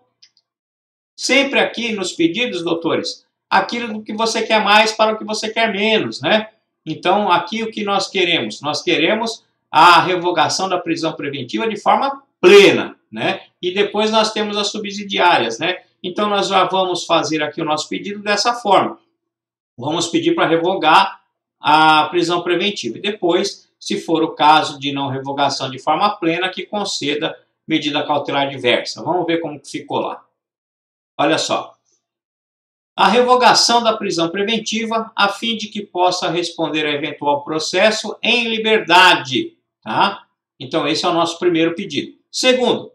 Sempre aqui nos pedidos, doutores, aquilo do que você quer mais para o que você quer menos, né? Então, aqui o que nós queremos? Nós queremos a revogação da prisão preventiva de forma plena, né? E depois nós temos as subsidiárias, né? Então, nós já vamos fazer aqui o nosso pedido dessa forma. Vamos pedir para revogar a prisão preventiva. E depois, se for o caso de não revogação de forma plena, que conceda medida cautelar diversa. Vamos ver como ficou lá. Olha só. A revogação da prisão preventiva, a fim de que possa responder a eventual processo em liberdade. Tá? Então, esse é o nosso primeiro pedido. Segundo,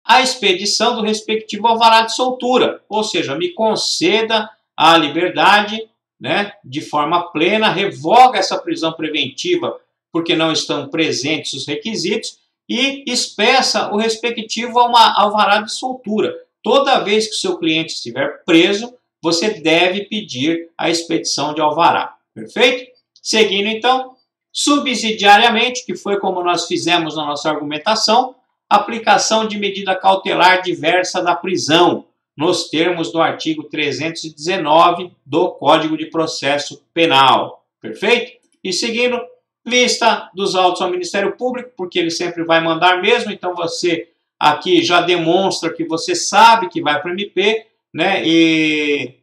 a expedição do respectivo alvará de soltura, ou seja, me conceda a liberdade, né, de forma plena, revoga essa prisão preventiva porque não estão presentes os requisitos e expeça o respectivo alvará de soltura. Toda vez que o seu cliente estiver preso, você deve pedir a expedição de alvará. Perfeito? Seguindo, então, subsidiariamente, que foi como nós fizemos na nossa argumentação, aplicação de medida cautelar diversa da prisão, nos termos do artigo 319 do Código de Processo Penal. Perfeito? E seguindo, Vista dos autos ao Ministério Público, porque ele sempre vai mandar mesmo, então você aqui já demonstra que você sabe que vai para o MP, né, e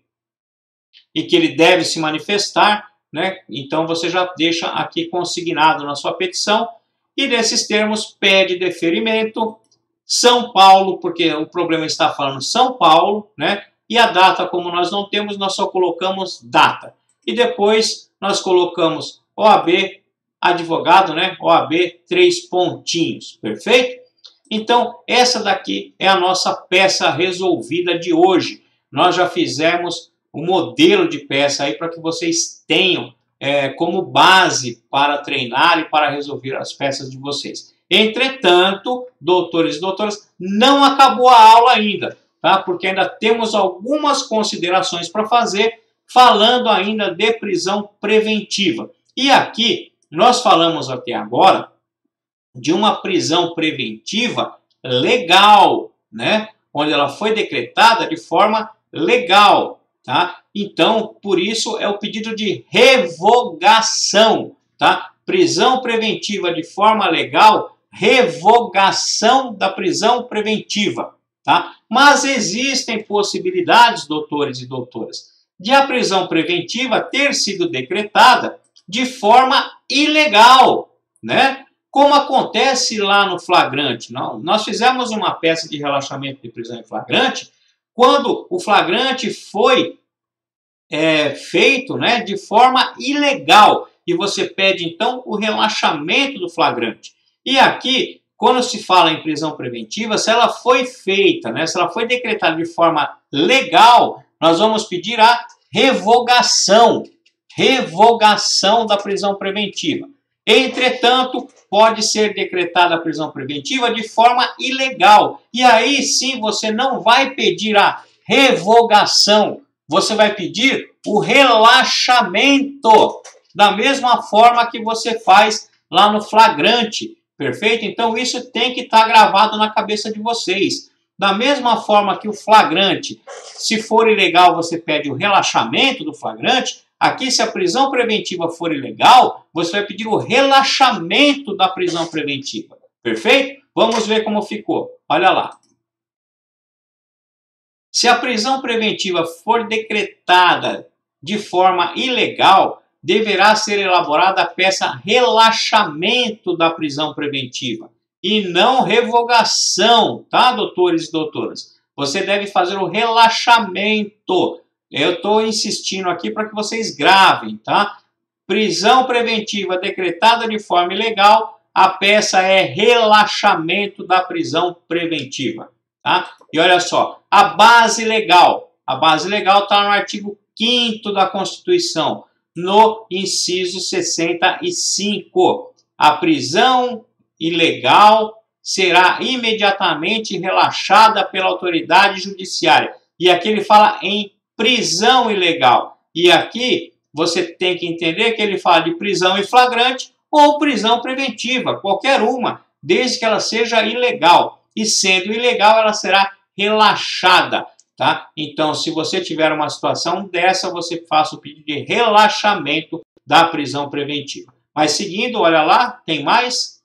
que ele deve se manifestar, né, então você já deixa aqui consignado na sua petição, e nesses termos pede deferimento, São Paulo, porque o problema está falando São Paulo, né, e a data, como nós não temos, nós só colocamos data. E depois nós colocamos OAB, advogado, né? OAB, 3 pontinhos, perfeito? Então, essa daqui é a nossa peça resolvida de hoje. Nós já fizemos o modelo de peça aí para que vocês tenham como base para treinar e para resolver as peças de vocês. Entretanto, doutores e doutoras, não acabou a aula ainda, tá? Porque ainda temos algumas considerações para fazer, falando ainda de prisão preventiva. E aqui, nós falamos até agora de uma prisão preventiva legal, né? Onde ela foi decretada de forma legal, tá? Então, por isso é o pedido de revogação, tá? Prisão preventiva de forma legal, revogação da prisão preventiva, tá? Mas existem possibilidades, doutores e doutoras, de a prisão preventiva ter sido decretada de forma ilegal, né? Como acontece lá no flagrante. Nós fizemos uma peça de relaxamento de prisão em flagrante, quando o flagrante foi feito, né, de forma ilegal, e você pede então o relaxamento do flagrante. E aqui, quando se fala em prisão preventiva, se ela foi feita, né, se ela foi decretada de forma legal, nós vamos pedir a revogação da prisão preventiva. Entretanto, pode ser decretada a prisão preventiva de forma ilegal. E aí sim você não vai pedir a revogação, você vai pedir o relaxamento, da mesma forma que você faz lá no flagrante, perfeito? Então isso tem que estar gravado na cabeça de vocês. Da mesma forma que o flagrante, se for ilegal, você pede o relaxamento do flagrante. Aqui, se a prisão preventiva for ilegal, você vai pedir o relaxamento da prisão preventiva. Perfeito? Vamos ver como ficou. Olha lá. Se a prisão preventiva for decretada de forma ilegal, deverá ser elaborada a peça relaxamento da prisão preventiva e não revogação, tá, doutores e doutoras? Você deve fazer o relaxamento. Eu estou insistindo aqui para que vocês gravem, tá? Prisão preventiva decretada de forma ilegal, a peça é relaxamento da prisão preventiva, tá? E olha só, a base legal está no artigo 5º da Constituição, no inciso 65. A prisão ilegal será imediatamente relaxada pela autoridade judiciária. E aqui ele fala em prisão ilegal. E aqui você tem que entender que ele fala de prisão em flagrante ou prisão preventiva, qualquer uma, desde que ela seja ilegal. E sendo ilegal, ela será relaxada, tá? Então, se você tiver uma situação dessa, você faça o pedido de relaxamento da prisão preventiva. Mas seguindo, olha lá, tem mais.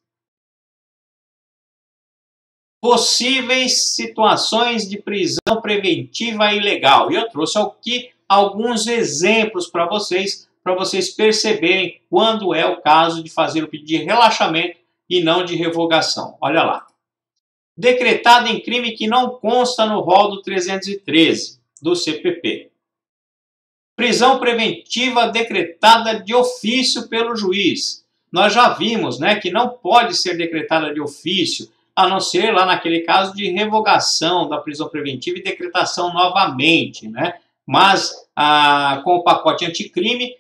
Possíveis situações de prisão preventiva ilegal. E eu trouxe aqui alguns exemplos para vocês perceberem quando é o caso de fazer o pedido de relaxamento e não de revogação. Olha lá. Decretado em crime que não consta no rol do 313 do CPP. Prisão preventiva decretada de ofício pelo juiz. Nós já vimos, né, que não pode ser decretada de ofício, a não ser lá naquele caso de revogação da prisão preventiva e decretação novamente, né? Mas com o pacote anticrime,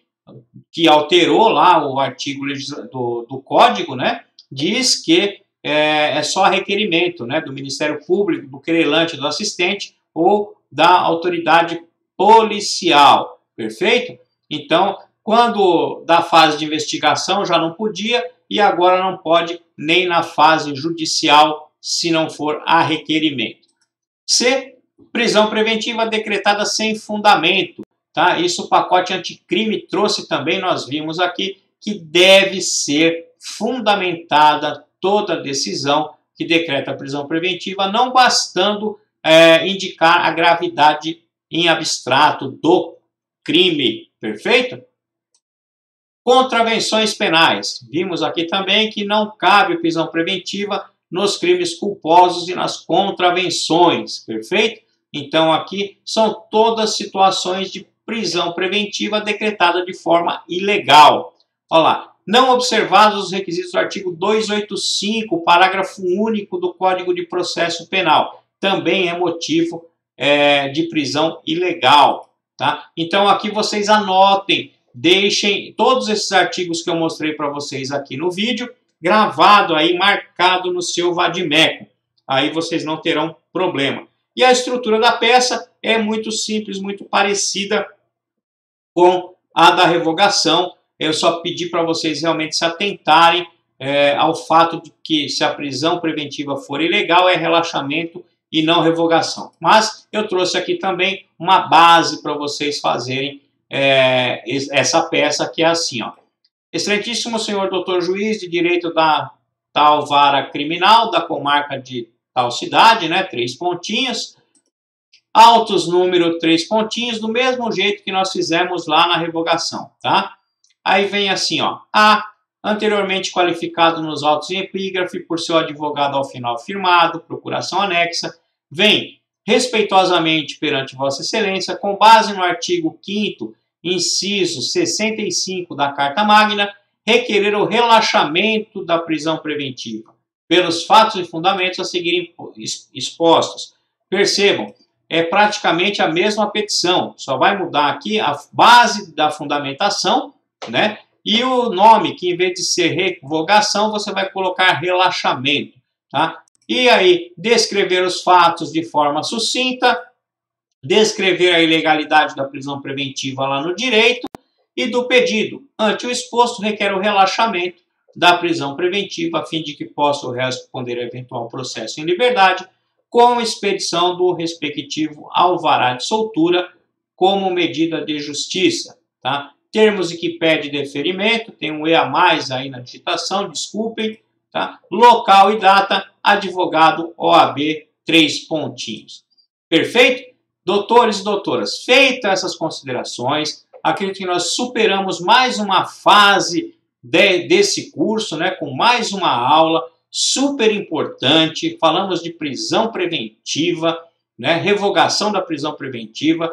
que alterou lá o artigo do Código, né, diz que é só requerimento, né, do Ministério Público, do querelante, do assistente ou da autoridade policial, perfeito? Então, quando da fase de investigação já não podia e agora não pode nem na fase judicial se não for a requerimento. C. Prisão preventiva decretada sem fundamento. Tá? Isso o pacote anticrime trouxe também, nós vimos aqui, que deve ser fundamentada toda decisão que decreta a prisão preventiva, não bastando indicar a gravidade em abstrato do crime, perfeito? Contravenções penais. Vimos aqui também que não cabe prisão preventiva nos crimes culposos e nas contravenções, perfeito? Então aqui são todas situações de prisão preventiva decretada de forma ilegal. Olha lá, não observados os requisitos do artigo 285, parágrafo único do Código de Processo Penal. Também é motivo de prisão ilegal. Tá? Então aqui vocês anotem, deixem todos esses artigos que eu mostrei para vocês aqui no vídeo, gravado aí, marcado no seu vadimeco. Aí vocês não terão problema. E a estrutura da peça é muito simples, muito parecida com a da revogação. Eu só pedi para vocês realmente se atentarem ao fato de que se a prisão preventiva for ilegal, é relaxamento e não revogação. Mas eu trouxe aqui também uma base para vocês fazerem essa peça, que é assim, ó. Excelentíssimo senhor doutor juiz de direito da tal vara criminal da comarca de tal cidade, né, 3 pontinhos, autos número 3 pontinhos, do mesmo jeito que nós fizemos lá na revogação, tá? Aí vem assim, ó, A, anteriormente qualificado nos autos em epígrafe por seu advogado ao final firmado, procuração anexa, vem respeitosamente perante Vossa Excelência, com base no artigo 5º, inciso 65 da Carta Magna, requerer o relaxamento da prisão preventiva, pelos fatos e fundamentos a seguirem expostos. Percebam, é praticamente a mesma petição, só vai mudar aqui a base da fundamentação, né? E o nome, que em vez de ser revogação, você vai colocar relaxamento, tá? E aí, descrever os fatos de forma sucinta, descrever a ilegalidade da prisão preventiva lá no direito e do pedido. Ante o exposto, requer o relaxamento da prisão preventiva, a fim de que possa o responder a eventual processo em liberdade, com expedição do respectivo alvará de soltura como medida de justiça, tá? Termos e que pede deferimento, tem um E a mais aí na digitação, desculpem, tá? Local e data, advogado OAB, 3 pontinhos. Perfeito? Doutores e doutoras, feitas essas considerações, acredito que nós superamos mais uma fase desse curso, né, com mais uma aula super importante. Falamos de prisão preventiva, né, revogação da prisão preventiva,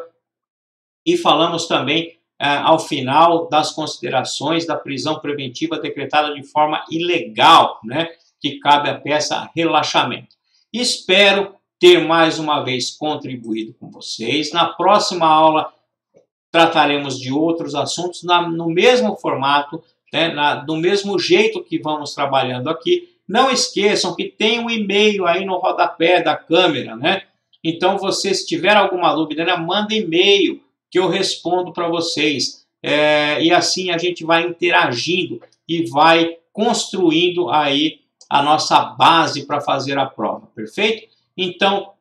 e falamos também ao final das considerações da prisão preventiva decretada de forma ilegal, né, que cabe à peça relaxamento. Espero ter mais uma vez contribuído com vocês. Na próxima aula trataremos de outros assuntos no mesmo formato, né, do mesmo jeito que vamos trabalhando aqui. Não esqueçam que tem um e-mail aí no rodapé da câmera, né? Então, você, se tiver alguma dúvida, né, manda e-mail que eu respondo para vocês. E assim a gente vai interagindo e vai construindo aí a nossa base para fazer a prova, perfeito? Então,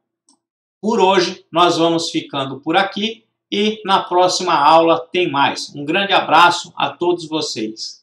por hoje, nós vamos ficando por aqui e na próxima aula tem mais. Um grande abraço a todos vocês.